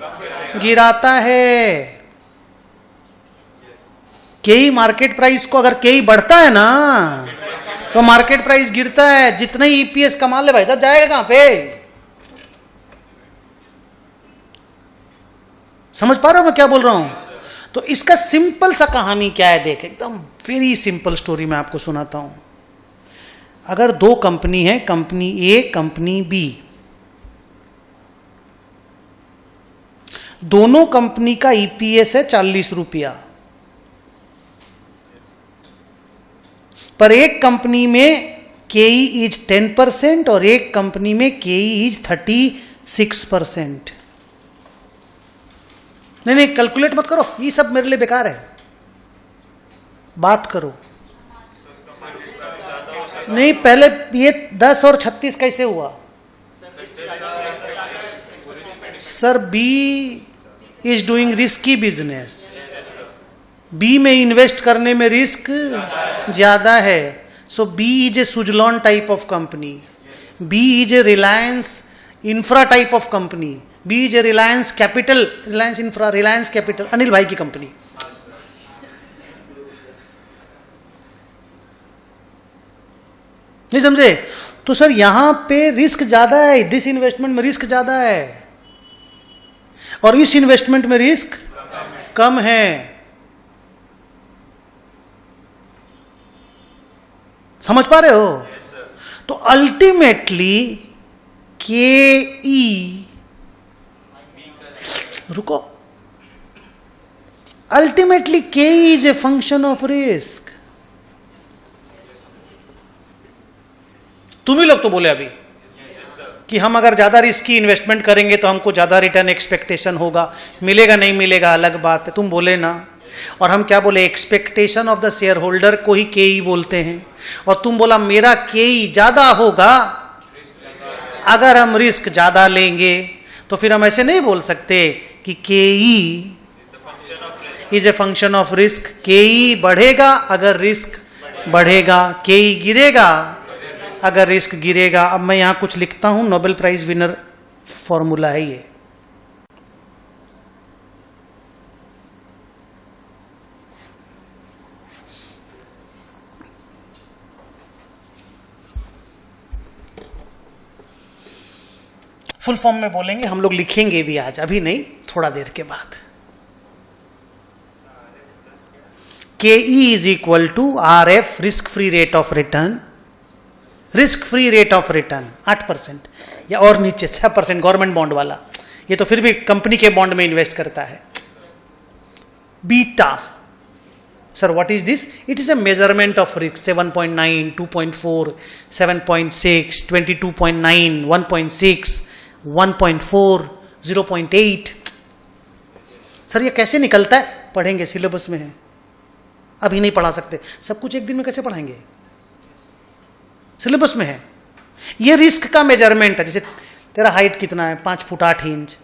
गिराता है। के मार्केट प्राइस को, अगर के बढ़ता है ना तो मार्केट प्राइस गिरता है। जितना ही ईपीएस कमा ले भाई साहब, जाएगा कहां पे? समझ पा रहे हो मैं क्या बोल रहा हूं? तो इसका सिंपल सा कहानी क्या है, देख, एकदम वेरी सिंपल स्टोरी मैं आपको सुनाता हूं। अगर दो कंपनी है, कंपनी ए कंपनी बी, दोनों कंपनी का ईपीएस है 40 रुपया, पर एक कंपनी में केई इज 10% और एक कंपनी में केई इज 36%। नहीं, कैलकुलेट मत करो, ये सब मेरे लिए बेकार है, बात करो। नहीं, पहले ये 10 और 36 कैसे हुआ? Sir, B is doing risky business, B में इन्वेस्ट करने में रिस्क ज्यादा है। So B is a Suzlon type of company, B is a Reliance infra type of company, B is a Reliance capital, Reliance infra, Reliance capital, Anil भाई की company. नहीं समझे? तो सर यहां पे रिस्क ज्यादा है, दिस इन्वेस्टमेंट में रिस्क ज्यादा है और इस इन्वेस्टमेंट में रिस्क कम है। समझ पा रहे हो? तो अल्टीमेटली के ई, रुको, अल्टीमेटली के E is a function of risk. तुम ही लोग तो बोले अभी कि हम अगर ज्यादा रिस्की इन्वेस्टमेंट करेंगे तो हमको ज्यादा रिटर्न एक्सपेक्टेशन होगा, मिलेगा नहीं मिलेगा अलग बात है, तुम बोले ना। और हम क्या बोले? Expectation of the share holder को ही के ई बोलते हैं, और तुम बोला मेरा के ई ज्यादा होगा अगर हम रिस्क ज्यादा लेंगे। तो फिर हम ऐसे नहीं बोल सकते कि के E is a function of risk. के ई बढ़ेगा अगर रिस्क बढ़ेगा, के ई गिरेगा अगर रिस्क गिरेगा। अब मैं यहां कुछ लिखता हूं, नोबेल प्राइज विनर फॉर्मूला है ये। फुल फॉर्म में बोलेंगे हम लोग, लिखेंगे भी आज, अभी नहीं, थोड़ा देर के बाद। K E is equal to R F, risk free rate of return. Risk free rate of return 8% या और नीचे 6% गवर्नमेंट बॉन्ड वाला, ये तो फिर भी कंपनी के बॉन्ड में इन्वेस्ट करता है। Beta, sir what is this? It is a measurement of risk. 7.9, 2.4, 7.6, 22.9, 1.6, 1.4, 0.8। Sir ये कैसे निकलता है? पढ़ेंगे, सिलेबस में है, अभी नहीं पढ़ा सकते। सब कुछ एक दिन में कैसे पढ़ाएंगे? सिलेबस में है। ये रिस्क का मेजरमेंट है। जैसे तेरा हाइट कितना है? 5 foot 8 inch,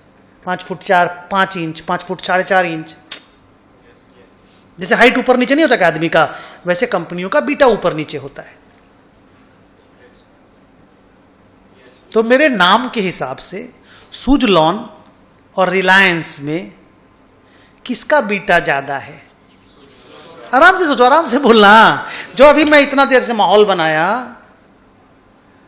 5 foot 5 inch, 5 foot 4.5 inch. जैसे हाइट ऊपर नीचे नहीं होता आदमी का, वैसे कंपनियों का बीटा ऊपर नीचे होता है। तो मेरे नाम के हिसाब से सुजलॉन और रिलायंस में किसका बीटा ज्यादा है? आराम से सोचो, आराम से बोलना। जो अभी मैं इतना देर से माहौल बनाया,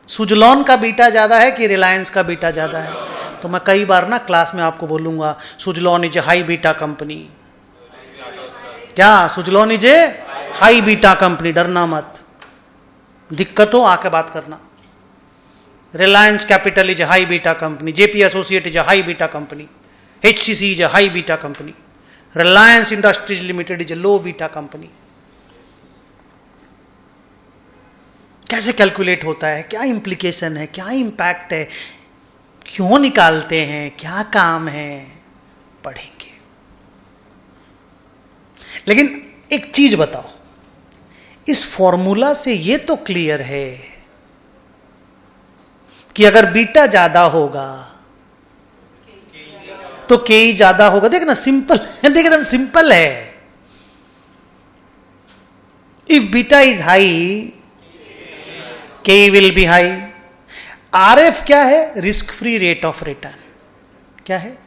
सुजलॉन का बीटा ज्यादा है कि रिलायंस का बीटा ज्यादा है? तो मैं कई बार ना क्लास में आपको बोलूंगा, Suzlon is a high beta company, क्या Suzlon is a high beta company, डरना मत, दिक्कत हो आके बात करना। Reliance capital is a high beta company, JP associate is a high beta company, HCC is a high beta company, Reliance industries limited is a low beta company. कैसे calculate होता है, क्या इंप्लीकेशन है, क्या इंपैक्ट है, क्यों निकालते हैं, क्या काम है, पढ़ेंगे। लेकिन एक चीज बताओ, इस फॉर्मूला से ये तो क्लियर है कि अगर बीटा ज्यादा होगा तो के ज्यादा होगा। देखना सिंपल है, देख एकदम सिंपल है। इफ बीटा इज हाई के विल बी हाई। RF क्या है? Risk free rate of return. क्या है?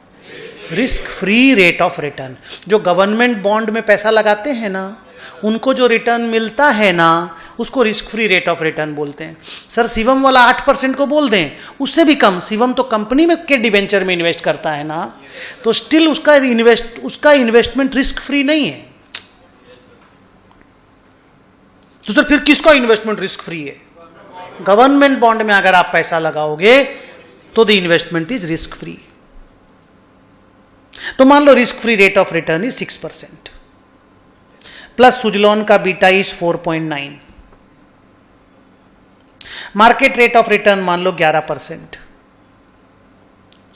Risk free rate of return. जो गवर्नमेंट बॉन्ड में पैसा लगाते हैं ना, उनको जो रिटर्न मिलता है ना, उसको risk free rate of return बोलते हैं। सर शिवम वाला 8% को बोल दें, उससे भी कम। शिवम तो कंपनी में के डिबेंचर में इन्वेस्ट करता है ना, तो स्टिल उसका इन्वेस्टमेंट रिस्क फ्री नहीं है। तो सर फिर किसका इन्वेस्टमेंट रिस्क फ्री है? गवर्नमेंट बॉन्ड में अगर आप पैसा लगाओगे तो the investment is risk free. तो मान लो risk free rate of return is 6%, plus Suzlon का beta is 4.9, market rate of return मान लो 11%।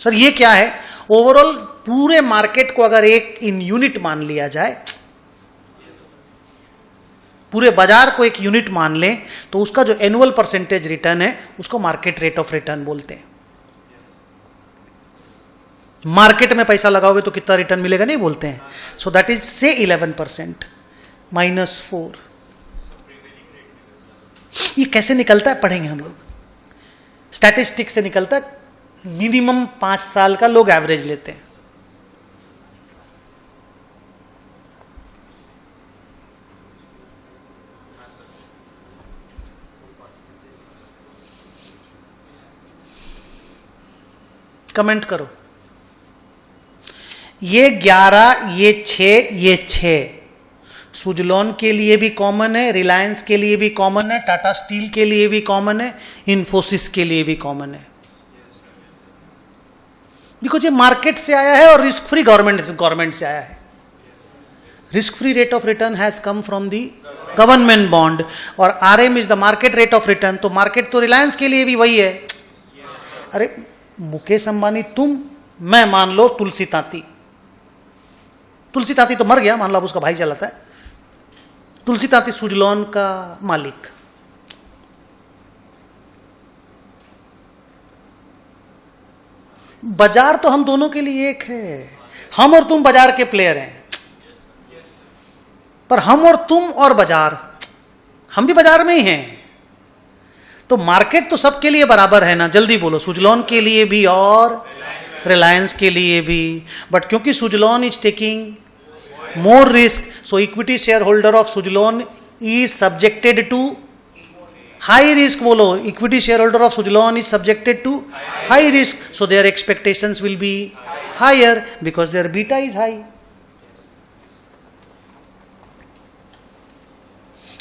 सर ये क्या है? ओवरऑल पूरे मार्केट को अगर एक इन यूनिट मान लिया जाए, पूरे बाजार को एक यूनिट मान लें, तो उसका जो एनुअल परसेंटेज रिटर्न है उसको मार्केट रेट ऑफ रिटर्न बोलते हैं। मार्केट में पैसा लगाओगे तो कितना रिटर्न मिलेगा नहीं बोलते हैं। सो दैट इज से 11% -4। ये कैसे निकलता है पढ़ेंगे हम लोग। स्टैटिस्टिक्स से निकलता है, मिनिमम 5 साल का लोग एवरेज लेते हैं। कमेंट करो। ये 11, ये 6, ये 6 सुजलॉन के लिए भी कॉमन है, रिलायंस के लिए भी कॉमन है, टाटा स्टील के लिए भी कॉमन है, इन्फोसिस के लिए भी कॉमन है। बिकॉज ये मार्केट से आया है और रिस्क फ्री गवर्नमेंट से आया है। Risk free rate of return has come from the government bond और RM is the market rate of return. तो मार्केट तो रिलायंस के लिए भी वही है। अरे मुकेश अंबानी तुम, मैं मान लो तुलसी तांती तो मर गया, मान लो अब उसका भाई चलाता है। तुलसी तांती सुजलॉन का मालिक। बाजार तो हम दोनों के लिए एक है। हम और तुम बाजार के प्लेयर हैं, पर हम और तुम और बाजार, हम भी बाजार में ही हैं। तो मार्केट तो सबके लिए बराबर है ना। जल्दी बोलो, सुजलॉन के लिए भी और रिलायंस के लिए भी। बट क्योंकि Suzlon is taking more risk, so equity share holder of Suzlon is subjected to high risk. बोलो, equity share holder of Suzlon is subjected to high risk, so their expectations will be higher because their beta is high.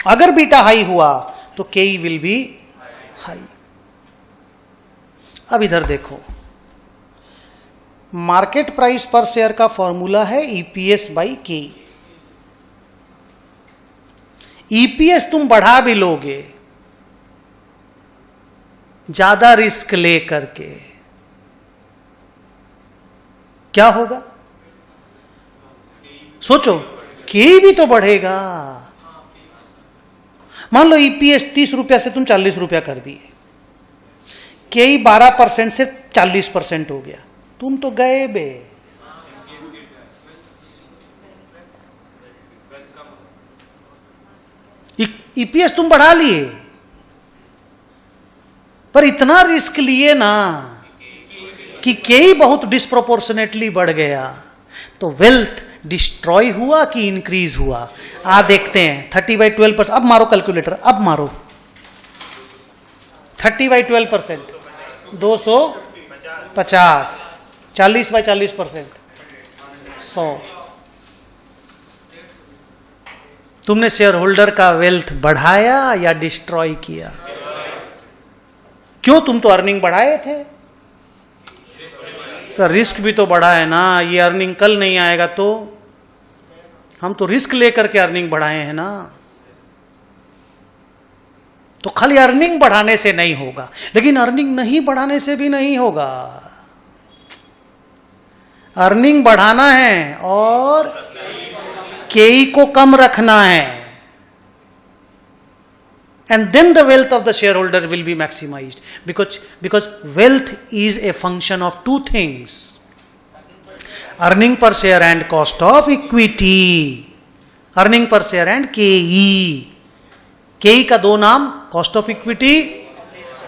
अगर beta high हुआ तो K will be high. अब इधर देखो, market price पर share का formula है EPS बाई के। EPS तुम बढ़ा भी लोगे ज्यादा रिस्क ले करके, क्या होगा? सोचो, के भी तो बढ़ेगा। मान लो EPS 30 रुपया से तुम 40 रुपया कर दिए, के 12% से 40% हो गया, तुम तो गए बे। EPS तुम बढ़ा लिए, पर इतना रिस्क लिए ना कि के ही बहुत डिस्प्रोपोर्शनेटली बढ़ गया। तो वेल्थ डिस्ट्रॉय हुआ कि इंक्रीज हुआ? देखते हैं। 30/12%। अब मारो कैलकुलेटर, अब मारो। 30/12%, 250। 40/40%, 100। तुमने शेयर होल्डर का वेल्थ बढ़ाया या डिस्ट्रॉय किया? क्यों? तुम तो अर्निंग बढ़ाए थे। सर रिस्क भी तो बढ़ा है ना, ये अर्निंग कल नहीं आएगा तो। हम तो रिस्क लेकर के अर्निंग बढ़ाए हैं ना। तो खाली अर्निंग बढ़ाने से नहीं होगा, लेकिन अर्निंग नहीं बढ़ाने से भी नहीं होगा। अर्निंग बढ़ाना है और केई को कम रखना है, and then the wealth of the shareholder will be maximized, because wealth is a function of two things: earning per share and cost of equity. earning per share and KE. KE का दो नाम, cost of equity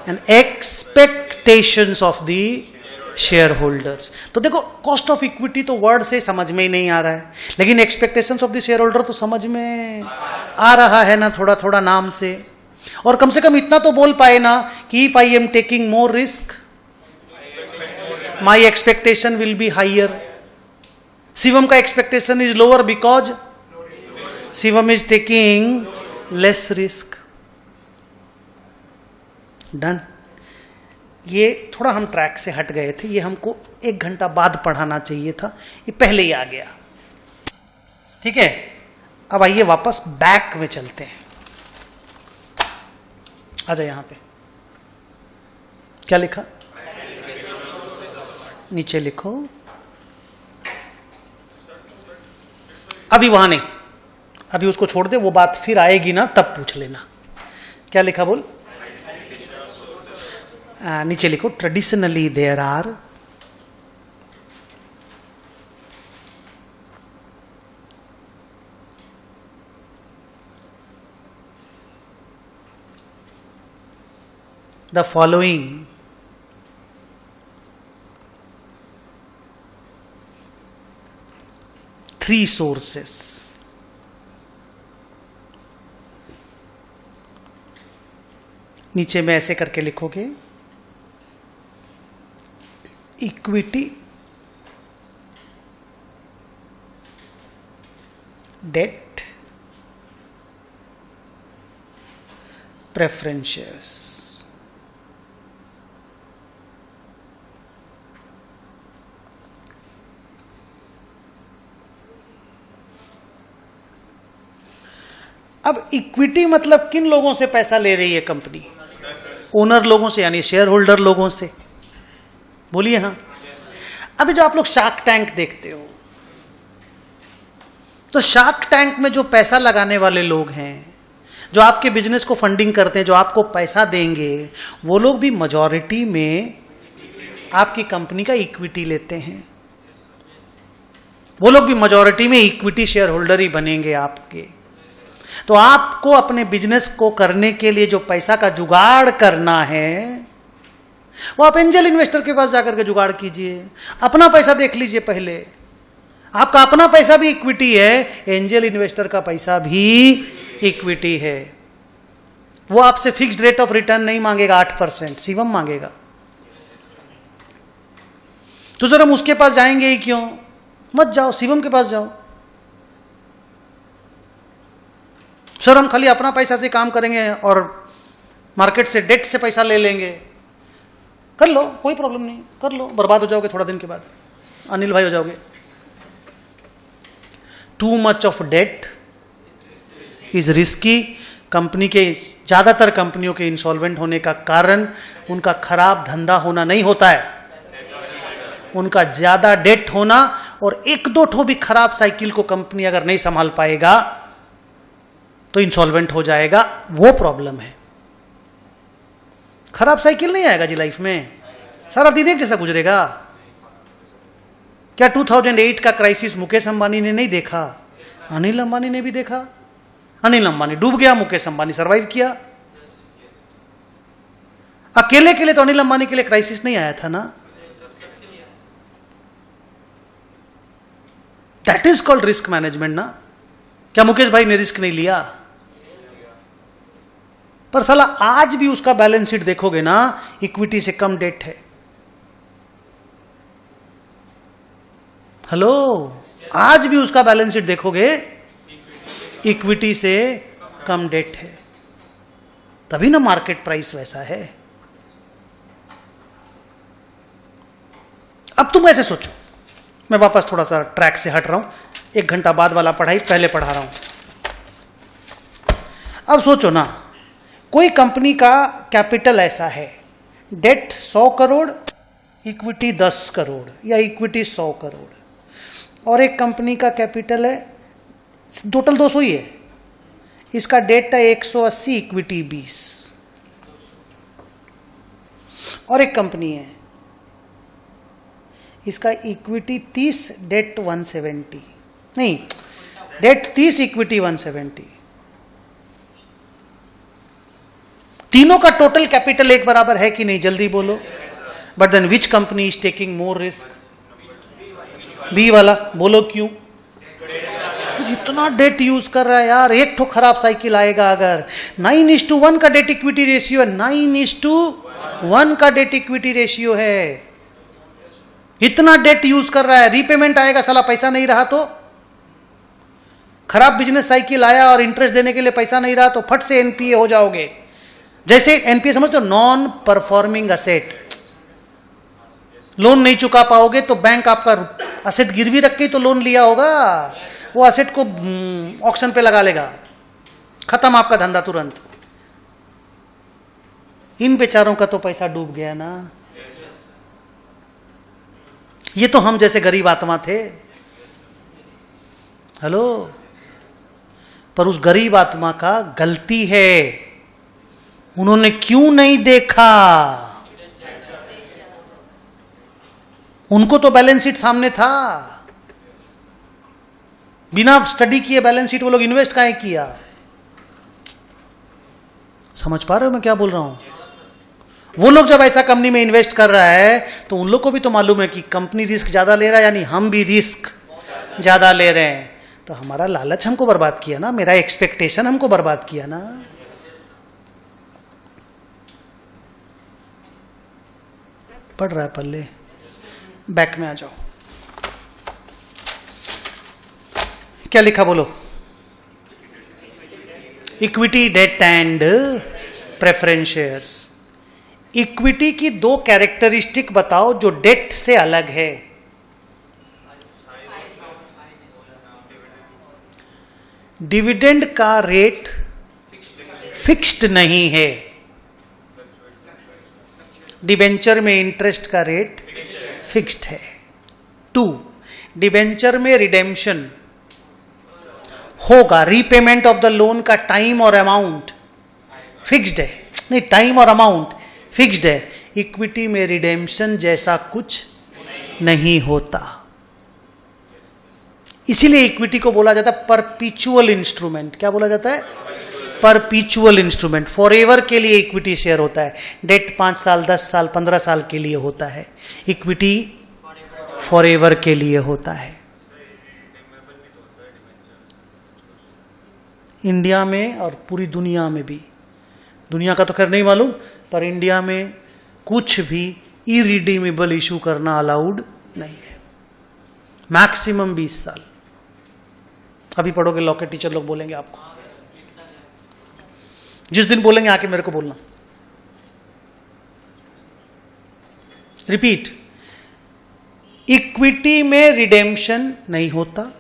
and expectations of the shareholders. तो देखो cost of equity तो word से समझ में ही नहीं आ रहा है, लेकिन expectations of the shareholder तो समझ में आ रहा है ना, थोड़ा थोड़ा नाम से। और कम से कम इतना तो बोल पाए ना कि if I am taking more risk, my expectation will be higher. Shivam का expectation is lower because Shivam is taking less risk. Done. ये थोड़ा हम ट्रैक से हट गए थे, ये हमको 1 घंटा बाद पढ़ाना चाहिए था, ये पहले ही आ गया। ठीक है, अब आइए वापस बैक में चलते हैं। आजा यहां पे, क्या लिखा? नीचे लिखो। अभी वहां नहीं, अभी उसको छोड़ दे, वो बात फिर आएगी ना तब पूछ लेना। क्या लिखा बोल? नीचे लिखो, traditionally there are the following three sources. नीचे में ऐसे करके लिखोगे, इक्विटी, डेट, प्रेफरेंसेस। अब इक्विटी मतलब किन लोगों से पैसा ले रही है कंपनी? ओनर लोगों से, यानी शेयर होल्डर लोगों से। बोलिए हाँ। अभी जो आप लोग शार्क टैंक देखते हो, तो शार्क टैंक में जो पैसा लगाने वाले लोग हैं, जो आपके बिजनेस को फंडिंग करते हैं, जो आपको पैसा देंगे, वो लोग भी मेजॉरिटी में आपकी कंपनी का इक्विटी लेते हैं। वो लोग भी मेजॉरिटी में इक्विटी शेयर होल्डर ही बनेंगे आपके। तो आपको अपने बिजनेस को करने के लिए जो पैसा का जुगाड़ करना है, वो आप एंजल इन्वेस्टर के पास जाकर के जुगाड़ कीजिए। अपना पैसा देख लीजिए पहले, आपका अपना पैसा भी इक्विटी है, एंजल इन्वेस्टर का पैसा भी इक्विटी है। वो आपसे फिक्स्ड रेट ऑफ रिटर्न नहीं मांगेगा, 8% शिवम मांगेगा। तो सर हम उसके पास जाएंगे ही क्यों? मत जाओ, शिवम के पास जाओ। सर हम खाली अपना पैसा से काम करेंगे और मार्केट से डेट से पैसा ले लेंगे। कर लो, कोई प्रॉब्लम नहीं, कर लो, बर्बाद हो जाओगे थोड़ा दिन के बाद, अनिल भाई हो जाओगे। Too much of debt is risky. Company के, ज्यादातर कंपनियों के इंसॉल्वेंट होने का कारण उनका खराब धंधा होना नहीं होता है, उनका ज्यादा डेट होना। और 1-2 ठो भी खराब साइकिल को कंपनी अगर नहीं संभाल पाएगा तो इंसॉल्वेंट हो जाएगा, वो प्रॉब्लम है। खराब साइकिल नहीं आएगा जी लाइफ में, सारा दिन एक जैसा गुजरेगा। क्या 2008 का क्राइसिस मुकेश अंबानी ने नहीं देखा? अनिल अंबानी ने भी देखा। अनिल अंबानी डूब गया, मुकेश अंबानी सरवाइव किया। अकेले के लिए तो अनिल अंबानी के लिए क्राइसिस नहीं आया था ना। That is called risk management ना। क्या मुकेश भाई ने रिस्क नहीं लिया? पर साला आज भी उसका बैलेंस शीट देखोगे ना, इक्विटी से कम डेट है। हेलो, आज भी उसका बैलेंस शीट देखोगे, इक्विटी से कम डेट है, तभी ना मार्केट प्राइस वैसा है। अब तुम ऐसे सोचो, मैं वापस थोड़ा सा ट्रैक से हट रहा हूं, 1 घंटा बाद वाला पढ़ाई पहले पढ़ा रहा हूं। अब सोचो ना, कोई कंपनी का कैपिटल ऐसा है, डेट 100 करोड़, इक्विटी 10 करोड़ या इक्विटी 100 करोड़, और एक कंपनी का कैपिटल है टोटल 200 ही है, इसका डेट है 180, इक्विटी 20, और एक कंपनी है इसका इक्विटी 30, डेट 170, नहीं डेट 30, इक्विटी 170, तीनों का टोटल कैपिटल एक बराबर है कि नहीं, जल्दी बोलो। But then which company is taking more risk? B वाला, बोलो क्यों? इतना डेट यूज कर रहा है यार, एक तो खराब साइकिल आएगा अगर। 9:1 का डेट इक्विटी रेशियो है, 9:1 का डेट इक्विटी रेशियो है, इतना डेट यूज कर रहा है, रीपेमेंट आएगा, साला पैसा नहीं रहा तो, खराब बिजनेस साइकिल आया और इंटरेस्ट देने के लिए पैसा नहीं रहा तो फट से एनपीए हो जाओगे। जैसे एनपीए समझते हो, नॉन परफॉर्मिंग असेट, लोन नहीं चुका पाओगे तो बैंक आपका असेट गिरवी रख के तो लोन लिया होगा, वो असेट को ऑक्शन पे लगा लेगा, खत्म आपका धंधा तुरंत। इन बेचारों का तो पैसा डूब गया ना। ये तो हम जैसे गरीब आत्मा थे, हेलो, पर उस गरीब आत्मा का गलती है, उन्होंने क्यों नहीं देखा? उनको तो बैलेंस शीट सामने था, बिना स्टडी किए बैलेंस शीट वो लोग इन्वेस्ट काहे किया? समझ पा रहे हो मैं क्या बोल रहा हूं? वो लोग जब ऐसा कंपनी में इन्वेस्ट कर रहा है तो उन लोग को भी तो मालूम है कि कंपनी रिस्क ज्यादा ले रहा है, यानी हम भी रिस्क ज्यादा ले रहे हैं, तो हमारा लालच हमको बर्बाद किया ना, मेरा एक्सपेक्टेशन हमको बर्बाद किया ना। पढ़ रहा है पल्ले, बैक में आ जाओ, क्या लिखा बोलो? Equity, debt and preference shares. Equity की 2 कैरेक्टरिस्टिक बताओ जो डेट से अलग है। डिविडेंड का रेट फिक्स्ड नहीं है, डिबेंचर में इंटरेस्ट का रेट फिक्स्ड है। 2, डिबेंचर में रिडेम्पशन होगा, रीपेमेंट ऑफ द लोन का टाइम और अमाउंट फिक्स्ड है, नहीं टाइम और अमाउंट फिक्स्ड है। इक्विटी में रिडेम्पशन जैसा कुछ नहीं होता, इसीलिए इक्विटी को बोला जाता है परपीचुअल इंस्ट्रूमेंट। क्या बोला जाता है? परपीचुअल इंस्ट्रूमेंट। फॉरएवर के लिए इक्विटी शेयर होता है, डेट 5 साल, 10 साल, 15 साल के लिए होता है, इक्विटी फॉरएवर के लिए होता है। इंडिया में और पूरी दुनिया में भी, दुनिया का तो खैर नहीं मालूम, पर इंडिया में कुछ भी इरिडीमेबल इशू करना अलाउड नहीं है, मैक्सिमम 20 साल। अभी पढ़ोगे लॉ के टीचर लोग बोलेंगे आपको, जिस दिन बोलेंगे आके मेरे को बोलना। रिपीट, इक्विटी में रिडेम्पशन नहीं होता,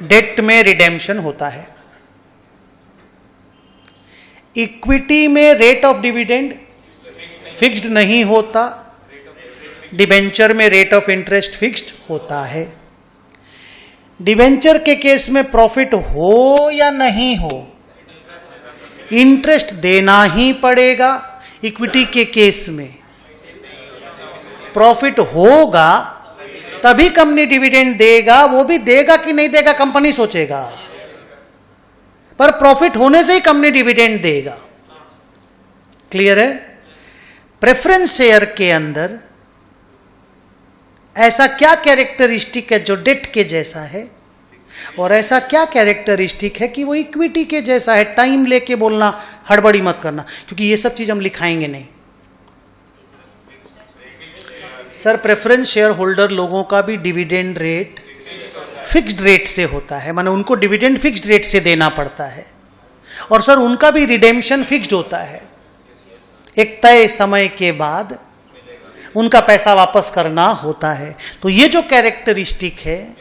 डेट में रिडेम्पशन होता है। इक्विटी में रेट ऑफ डिविडेंड फिक्स्ड नहीं होता, डिबेंचर में रेट ऑफ इंटरेस्ट फिक्स्ड होता है। डिबेंचर के केस में प्रॉफिट हो या नहीं हो, इंटरेस्ट देना ही पड़ेगा। इक्विटी के केस में प्रॉफिट होगा तभी कंपनी डिविडेंड देगा, वो भी देगा कि नहीं देगा कंपनी सोचेगा, पर प्रॉफिट होने से ही कंपनी डिविडेंड देगा। क्लियर है? प्रेफरेंस शेयर के अंदर ऐसा क्या कैरेक्टरिस्टिक है जो डेट के जैसा है, और ऐसा क्या कैरेक्टरिस्टिक है कि वो इक्विटी के जैसा है। टाइम लेके बोलना, हड़बड़ी मत करना, क्योंकि ये सब चीज हम लिखाएंगे नहीं। सर प्रेफरेंस शेयर होल्डर लोगों का भी डिविडेंड रेट फिक्स्ड रेट से होता है, माने उनको डिविडेंड फिक्स्ड रेट से देना पड़ता है, और सर उनका भी रिडेम्पशन फिक्स्ड होता है, एक तय समय के बाद उनका पैसा वापस करना होता है। तो ये जो कैरेक्टरिस्टिक है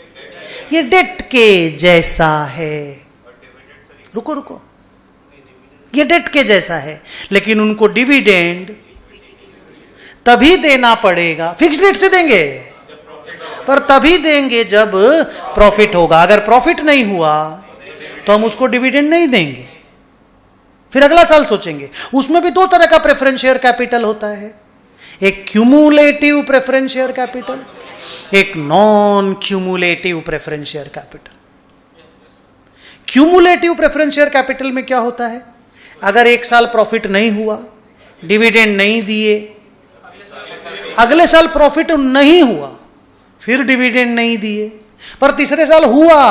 ये डेट के जैसा है। रुको रुको, ये डेट के जैसा है, लेकिन उनको डिविडेंड तभी देना पड़ेगा, फिक्स्ड रेट से देंगे पर तभी देंगे जब प्रॉफिट होगा। अगर प्रॉफिट नहीं हुआ तो हम उसको डिविडेंड नहीं देंगे, फिर अगला साल सोचेंगे। उसमें भी दो तरह का प्रेफरेंस शेयर कैपिटल होता है, एक क्यूमुलेटिव प्रेफरेंस शेयर कैपिटल, एक non cumulative preference share capital. Cumulative preference share capital में क्या होता है, अगर एक साल प्रॉफिट नहीं हुआ, डिविडेंड नहीं दिए, अगले साल प्रॉफिट नहीं हुआ, फिर डिविडेंड नहीं दिए, पर तीसरे साल हुआ,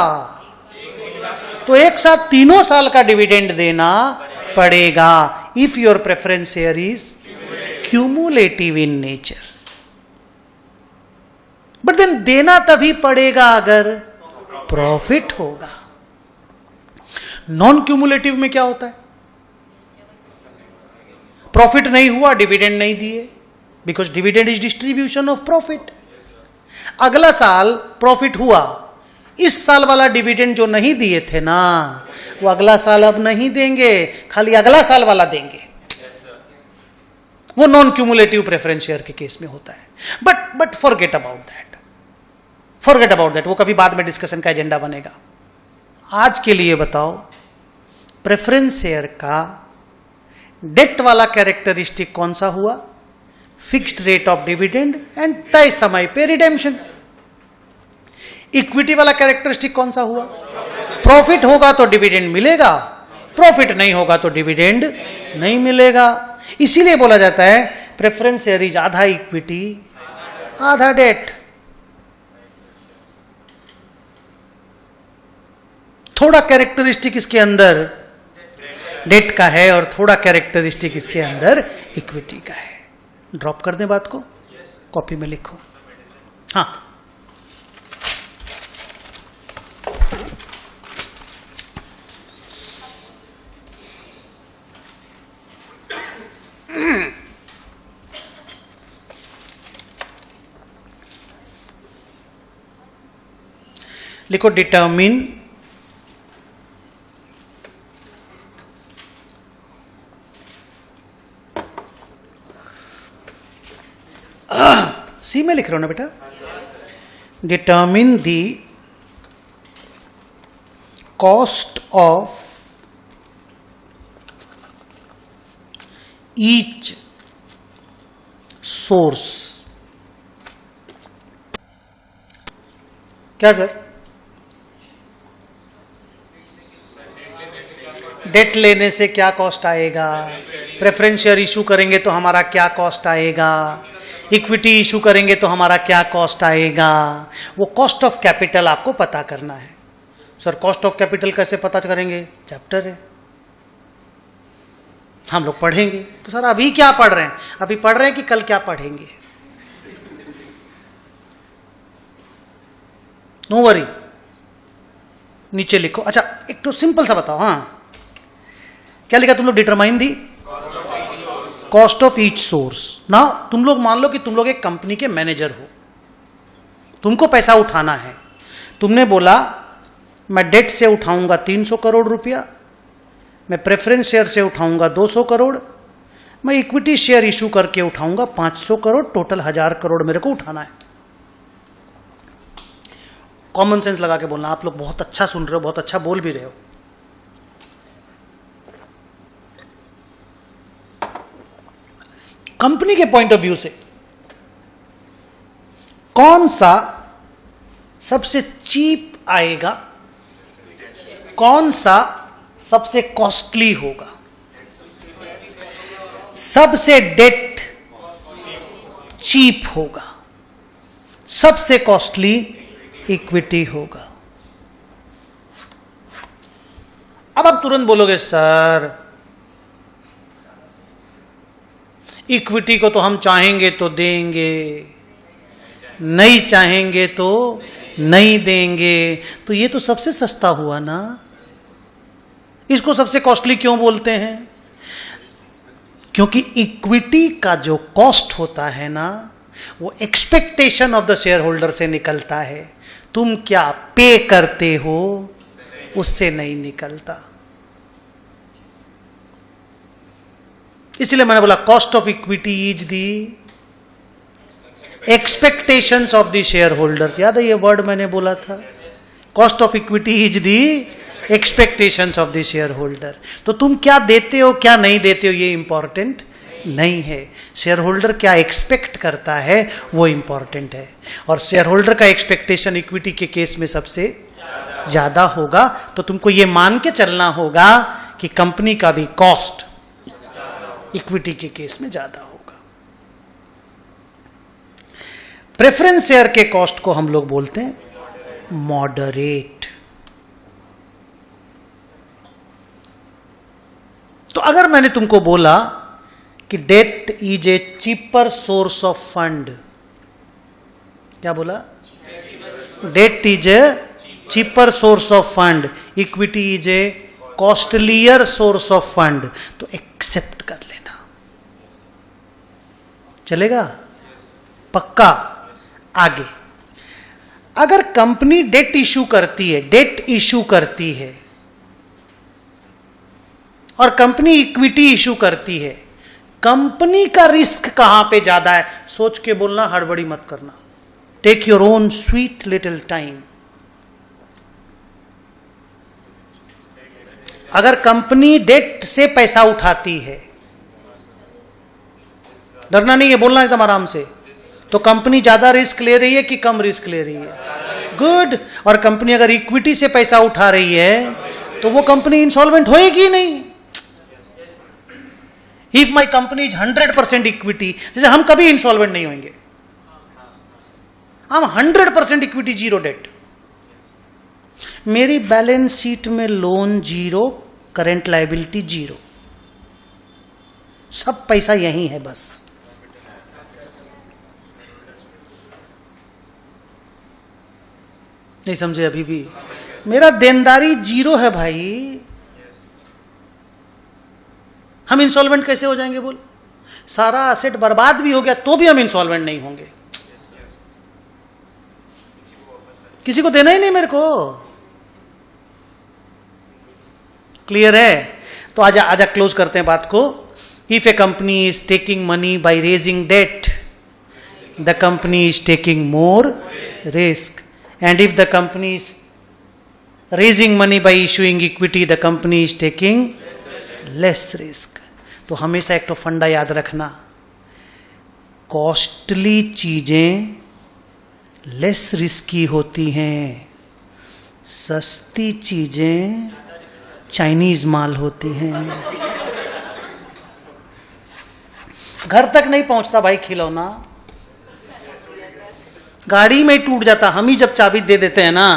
तो एक साथ तीनों साल का डिविडेंड देना पड़ेगा। If your preference share is cumulative in nature, but then देना तभी पड़ेगा अगर प्रॉफिट होगा। नॉन क्यूमुलेटिव में क्या होता है, प्रॉफिट नहीं हुआ, डिविडेंड नहीं दिए, because dividend is distribution of profit. अगला साल प्रॉफिट हुआ, इस साल वाला डिविडेंड जो नहीं दिए थे ना, वो अगला साल अब नहीं देंगे, खाली अगला साल वाला देंगे। वो नॉन क्यूमुलेटिव प्रेफरेंस शेयर के केस में होता है। But forget about that, forget about that, वो कभी बाद में डिस्कशन का एजेंडा बनेगा। आज के लिए बताओ, प्रेफरेंस शेयर का डेट वाला कैरेक्टरिस्टिक कौन सा हुआ, fixed rate of dividend and तय समय पे रिडेम्पशन। इक्विटी वाला कैरेक्टरिस्टिक कौन सा हुआ, प्रॉफिट होगा तो डिविडेंड मिलेगा, प्रॉफिट नहीं होगा तो डिविडेंड नहीं मिलेगा। इसीलिए बोला जाता है प्रेफरेंस शेयर इज आधा इक्विटी आधा डेट। थोड़ा कैरेक्टरिस्टिक इसके अंदर डेट का है और थोड़ा कैरेक्टरिस्टिक इसके अंदर इक्विटी का है। ड्रॉप कर दें बात को, कॉपी में लिखो। हाँ, लिखो डिटर्मिन सी में लिख रहा हूं ना बेटा, determine the cost of each source. क्या सर, डेट लेने से क्या कॉस्ट आएगा, प्रेफरेंस शेयर इशू करेंगे तो हमारा क्या कॉस्ट आएगा, इक्विटी इशू करेंगे तो हमारा क्या कॉस्ट आएगा, वो कॉस्ट ऑफ कैपिटल आपको पता करना है। सर कॉस्ट ऑफ कैपिटल कैसे पता करेंगे, चैप्टर है, हम लोग पढ़ेंगे। तो सर अभी क्या पढ़ रहे हैं, अभी पढ़ रहे हैं कि कल क्या पढ़ेंगे, नो वरी, नीचे लिखो। अच्छा एक तो सिंपल सा बताओ, हाँ क्या लिखा तुम लोग, determine the cost of each source. ना तुम लोग मान लो कि तुम लोग एक कंपनी के मैनेजर हो, तुमको पैसा उठाना है, तुमने बोला मैं डेट से उठाऊंगा 300 करोड़ रुपया, मैं प्रेफरेंस शेयर से उठाऊंगा 200 करोड़, मैं इक्विटी शेयर इशू करके उठाऊंगा 500 करोड़, टोटल 1000 करोड़ मेरे को उठाना है। कॉमन सेंस लगा के बोलना, आप लोग बहुत अच्छा सुन रहे हो, बहुत अच्छा बोल भी रहे हो। कंपनी के पॉइंट ऑफ व्यू से कौन सा सबसे चीप आएगा, कौन सा सबसे कॉस्टली होगा, सबसे डेट चीप होगा, सबसे कॉस्टली इक्विटी होगा। अब आप तुरंत बोलोगे सर इक्विटी को तो हम चाहेंगे तो देंगे, नहीं चाहेंगे तो नहीं देंगे। तो ये तो सबसे सस्ता हुआ ना। इसको सबसे कॉस्टली क्यों बोलते हैं? क्योंकि इक्विटी का जो कॉस्ट होता है ना, वो expectation of the share holder से निकलता है। तुम क्या पे करते हो उससे नहीं निकलता। इसलिए मैंने बोला cost of equity is the expectations of the share holders. याद है ये वर्ड मैंने बोला था, cost of equity is the expectations of the share holder. तो तुम क्या देते हो क्या नहीं देते हो ये इंपॉर्टेंट नहीं है, शेयर होल्डर क्या एक्सपेक्ट करता है वो इंपॉर्टेंट है। और शेयर होल्डर का एक्सपेक्टेशन इक्विटी के केस में सबसे ज्यादा होगा। तो तुमको ये मान के चलना होगा कि कंपनी का भी कॉस्ट इक्विटी के केस में ज्यादा होगा। प्रेफरेंस शेयर के कॉस्ट को हम लोग बोलते हैं मॉडरेट। तो अगर मैंने तुमको बोला कि debt is a cheaper source of fund, क्या बोला? Debt is a cheaper source of fund, equity is a costlier source of fund, तो एक्सेप्ट कर लेना, चलेगा? पक्का? आगे अगर कंपनी डेट इश्यू करती है और कंपनी इक्विटी इश्यू करती है, कंपनी का रिस्क कहां पे ज्यादा है? सोच के बोलना, हड़बड़ी मत करना। Take your own sweet little time. अगर कंपनी डेट से पैसा उठाती है, डरना नहीं है, बोलना एकदम आराम से, तो कंपनी ज्यादा रिस्क ले रही है कि कम रिस्क ले रही है? गुड। और कंपनी अगर इक्विटी से पैसा उठा रही है तो वो कंपनी इंसॉल्वेंट होएगी नहीं। If my company is 100% equity, जैसे हम कभी इंसॉल्वेंट नहीं होंगे, हम 100% इक्विटी, जीरो डेट। मेरी बैलेंस शीट में loan zero, current liability zero, सब पैसा यही है बस। नहीं समझे अभी भी? मेरा देनदारी जीरो है भाई, हम इंसॉल्वेंट कैसे हो जाएंगे बोल? सारा असेट बर्बाद भी हो गया तो भी हम इंसॉल्वेंट नहीं होंगे। किसी को देना ही नहीं मेरे को। क्लियर है? तो आजा आजा क्लोज करते हैं बात को। If a company is taking money by raising debt, the company is taking more risk, and if the company is raising money by issuing equity, the company is taking less risk. तो हमेशा एक तो फंडा याद रखना, costly चीजें less risky होती हैं, सस्ती चीजें चाइनीज माल होती हैं। घर तक नहीं पहुंचता भाई खिलौना, गाड़ी में ही टूट जाता। हम ही जब चाबी दे देते हैं ना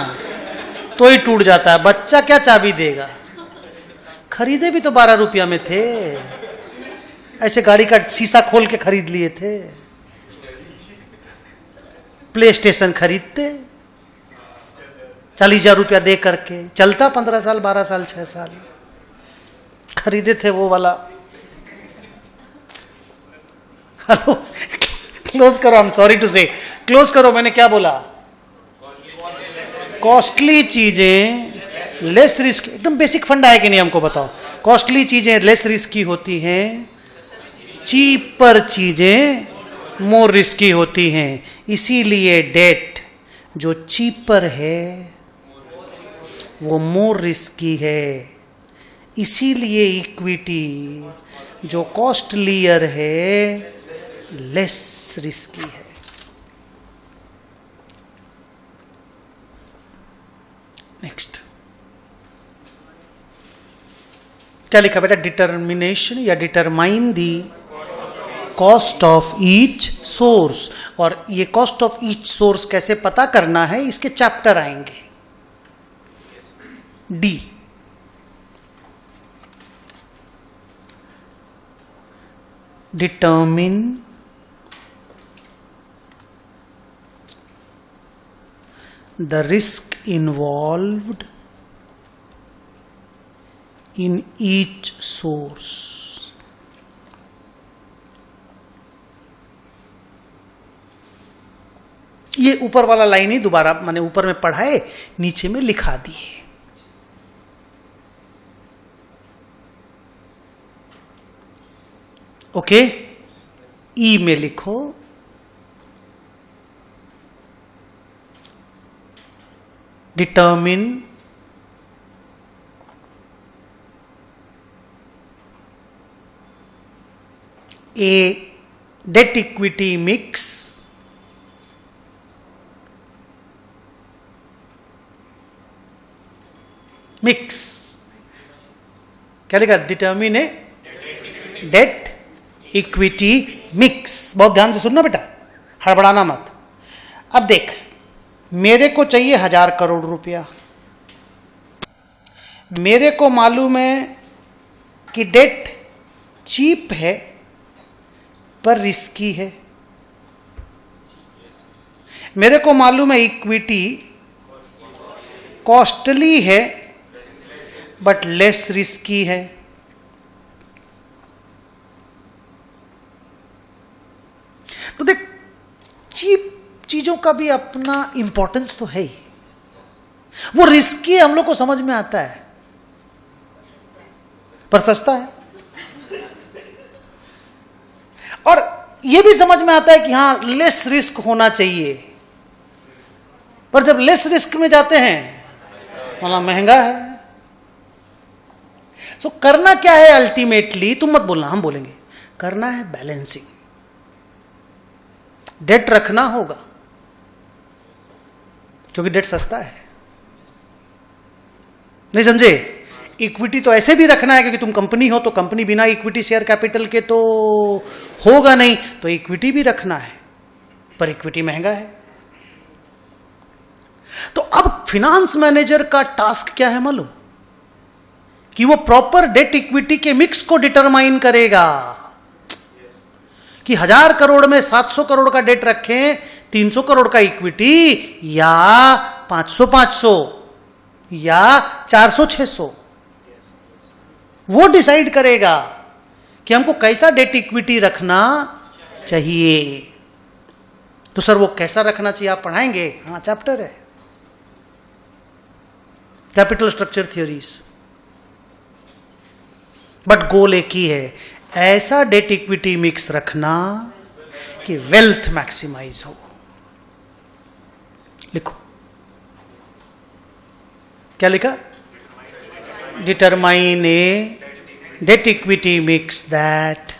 तो ही टूट जाता है। बच्चा क्या चाबी देगा? खरीदे भी तो 12 रुपया में थे, ऐसे गाड़ी का शीशा खोल के खरीद लिए थे। प्ले स्टेशन खरीदते 40,000 रुपया दे करके, चलता 15 साल 12 साल 6 साल, खरीदे थे वो वाला। हेलो, क्लोज करो, आई एम सॉरी टू से, क्लोज करो। मैंने क्या बोला? कॉस्टली चीजें लेस रिस्क, एकदम बेसिक फंडा है कि नहीं हमको बताओ। कॉस्टली चीजें लेस रिस्की होती हैं, चीपर चीजें मोर रिस्की होती हैं। इसीलिए डेट जो चीपर है वो मोर रिस्की है, इसीलिए इक्विटी जो कॉस्टलियर है लेस रिस्की है। नेक्स्ट क्या लिखा बेटा? डिटर्मिनेशन या determine the cost of each source. और ये कॉस्ट ऑफ ईच सोर्स कैसे पता करना है, इसके चैप्टर आएंगे। D, determine the risk involved in each source. ये ऊपर वाला लाइन ही दोबारा मैंने ऊपर में पढ़ाए, नीचे में लिखा दिए. ओके, ई में लिखो determine a debt equity mix क्या लिखा? डिटर्मिन ए डेट इक्विटी मिक्स. बहुत ध्यान से सुनना बेटा, हड़बड़ाना मत. अब देख, मेरे को चाहिए 1000 करोड़ रुपया. मेरे को मालूम है कि डेट चीप है पर रिस्की है. मेरे को मालूम है इक्विटी कॉस्टली है बट लेस रिस्की है. तो देख, चीप चीजों का भी अपना इंपॉर्टेंस तो है ही. वो रिस्की हम लोग को समझ में आता है पर सस्ता है. और ये भी समझ में आता है कि हां लेस रिस्क होना चाहिए, पर जब लेस रिस्क में जाते हैं वाला महंगा है. सो करना क्या है अल्टीमेटली, तुम मत बोलना, हम बोलेंगे. करना है बैलेंसिंग. डेट रखना होगा क्योंकि डेट सस्ता है. नहीं समझे? इक्विटी तो ऐसे भी रखना है क्योंकि तुम कंपनी हो, तो कंपनी बिना इक्विटी शेयर कैपिटल के तो होगा नहीं, तो इक्विटी भी रखना है, पर इक्विटी महंगा है. तो अब फिनांस मैनेजर का टास्क क्या है मालूम? कि वो प्रॉपर डेट इक्विटी के मिक्स को डिटरमाइन करेगा कि 1000 करोड़ में 700 करोड़ का डेट रखें, 300 करोड़ का इक्विटी, या 500 या 400-600. वो डिसाइड करेगा कि हमको कैसा डेट इक्विटी रखना चाहिए. तो सर वो कैसा रखना चाहिए आप पढ़ाएंगे? हाँ, चैप्टर है कैपिटल स्ट्रक्चर थ्योरीज. बट गोल एक ही है, ऐसा डेट इक्विटी मिक्स रखना कि वेल्थ मैक्सिमाइज हो. लिखो, क्या लिखा? Determine A date equity mix that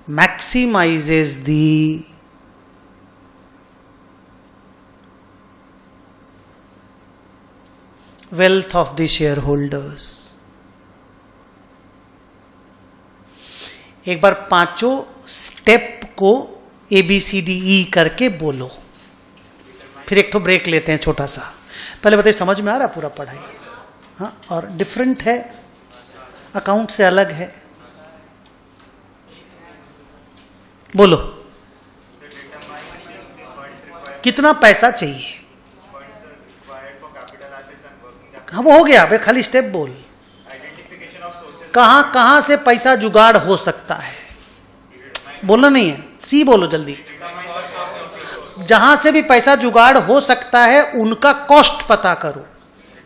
maximizes the wealth of the shareholders. एक बार पांचों स्टेप को ABCDE करके बोलो, फिर एक तो ब्रेक लेते हैं छोटा सा. पहले बताइए, समझ में आ रहा पूरा पढ़ाई? हाँ, और डिफरेंट है, अकाउंट से अलग है. बोलो, कितना पैसा चाहिए? हाँ, वो हो गया. भाई खाली स्टेप बोल. कहां कहां से पैसा जुगाड़ हो सकता है? बोलना नहीं है, सी बोलो जल्दी. जहां से भी पैसा जुगाड़ हो सकता है उनका कॉस्ट पता करो.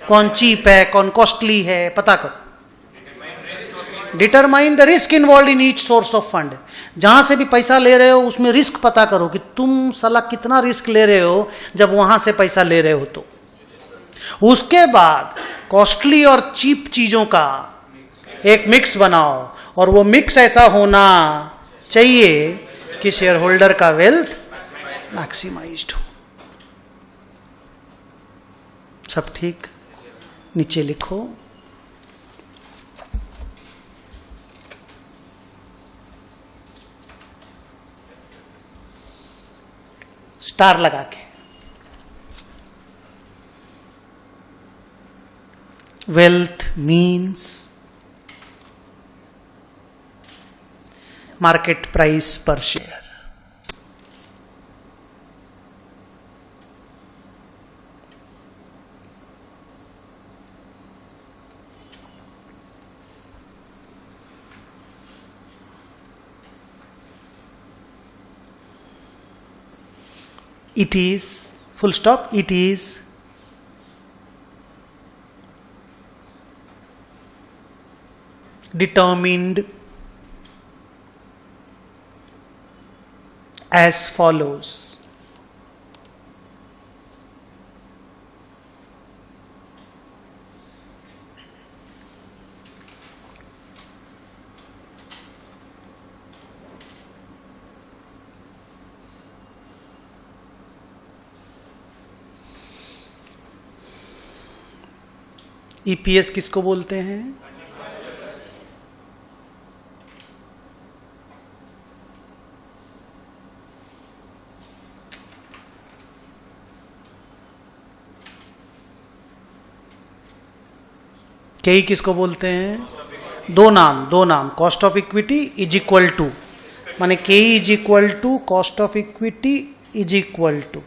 कौन चीप है, कौन कॉस्टली है, पता करो. Determine the risk involve in each source of fund. जहां से भी पैसा ले रहे हो उसमें रिस्क पता करो कि तुम साला कितना रिस्क ले रहे हो जब वहां से पैसा ले रहे हो. तो उसके बाद कॉस्टली और चीप चीजों का एक मिक्स बनाओ, और वो मिक्स ऐसा होना चाहिए कि शेयर होल्डर का वेल्थ मैक्सिमाइज्ड हो. सब ठीक? नीचे लिखो, स्टार लगा के. वेल्थ मीन्स मार्केट प्राइस पर share. It is, full stop, it is determined as follows. EPS किसको बोलते हैं? केई किसको बोलते हैं? दो नाम, cost of equity is equal to, माने k e is equal to cost of equity is equal to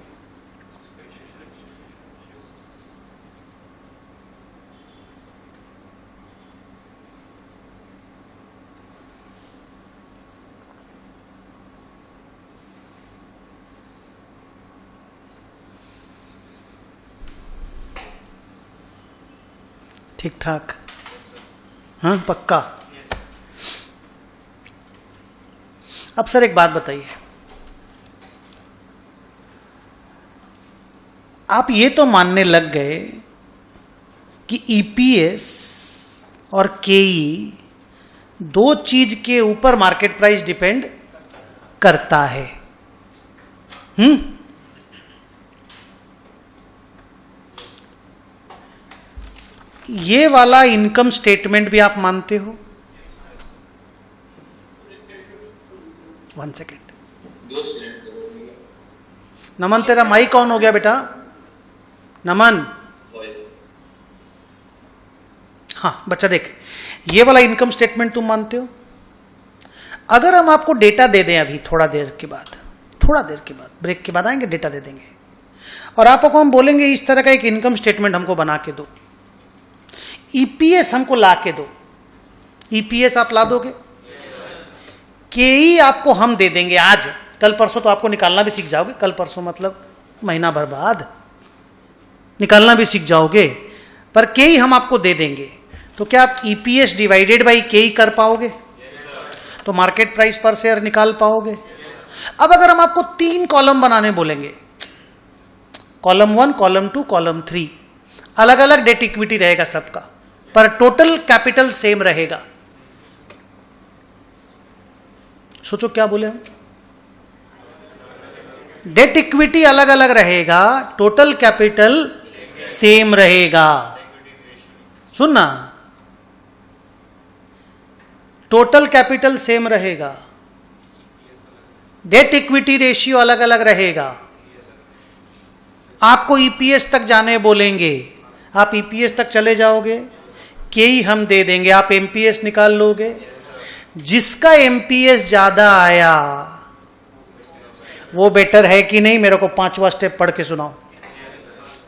ठीक ठाक? हाँ पक्का? अब सर एक बात बताइए, आप ये तो मानने लग गए कि ईपीएस और केई दो चीज के ऊपर मार्केट प्राइस डिपेंड करता है। ये वाला इनकम स्टेटमेंट भी आप मानते हो? 1 सेकेंड। नमन तेरा माइक ऑन हो गया बेटा? नमन, हाँ बच्चा देख, ये वाला इनकम स्टेटमेंट तुम मानते हो? अगर हम आपको डेटा दे दें अभी थोड़ा देर के बाद ब्रेक के बाद आएंगे, डेटा दे देंगे और आपको हम बोलेंगे इस तरह का एक इनकम स्टेटमेंट हमको बना के दो, ईपीएस हमको ला के दो, ईपीएस आप ला दोगे? केई आपको हम दे देंगे आज, कल परसों तो आपको निकालना भी सीख जाओगे, कल परसों मतलब महीना भर बाद निकालना भी सीख जाओगे, पर केई हम आपको दे देंगे, तो क्या आप ईपीएस डिवाइडेड बाई केई कर पाओगे? तो मार्केट प्राइस पर शेयर निकाल पाओगे? अब अगर हम आपको 3 कॉलम बनाने बोलेंगे, कॉलम 1, कॉलम 2, कॉलम 3, अलग अलग डेट इक्विटी रहेगा सबका, पर टोटल कैपिटल सेम रहेगा, सोचो क्या बोले हम? डेट इक्विटी अलग अलग रहेगा, टोटल कैपिटल सेम रहेगा। सुनना, टोटल कैपिटल सेम रहेगा, डेट इक्विटी रेशियो अलग अलग रहेगा। आपको ईपीएस तक जाने बोलेंगे, आप ईपीएस तक चले जाओगे, केई हम दे देंगे, आप एमपीएस निकाल लोगे। जिसका एमपीएस ज्यादा आया वो बेटर है कि नहीं? मेरे को 5वां स्टेप पढ़ के सुनाओ।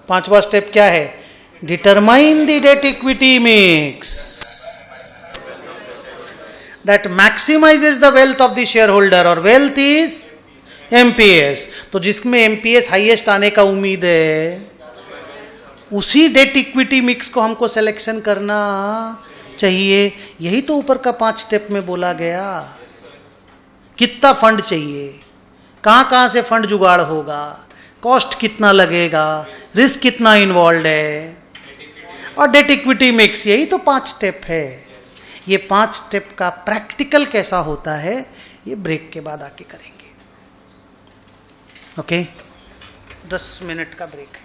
5वां स्टेप क्या है? Determine the debt equity mix that maximises the wealth of the share holder, और वेल्थ इज एमपीएस। तो जिसमें एमपीएस हाईएस्ट आने का उम्मीद है, उसी डेट इक्विटी मिक्स को हमको सिलेक्शन करना चाहिए। यही तो ऊपर का 5 स्टेप में बोला गया। कितना फंड चाहिए, कहां से फंड जुगाड़ होगा, कॉस्ट कितना लगेगा, रिस्क कितना इन्वॉल्व है, और डेट इक्विटी मिक्स, यही तो 5 स्टेप है। ये 5 स्टेप का प्रैक्टिकल कैसा होता है, ये ब्रेक के बाद आके करेंगे। ओके, 10 मिनट का ब्रेक है।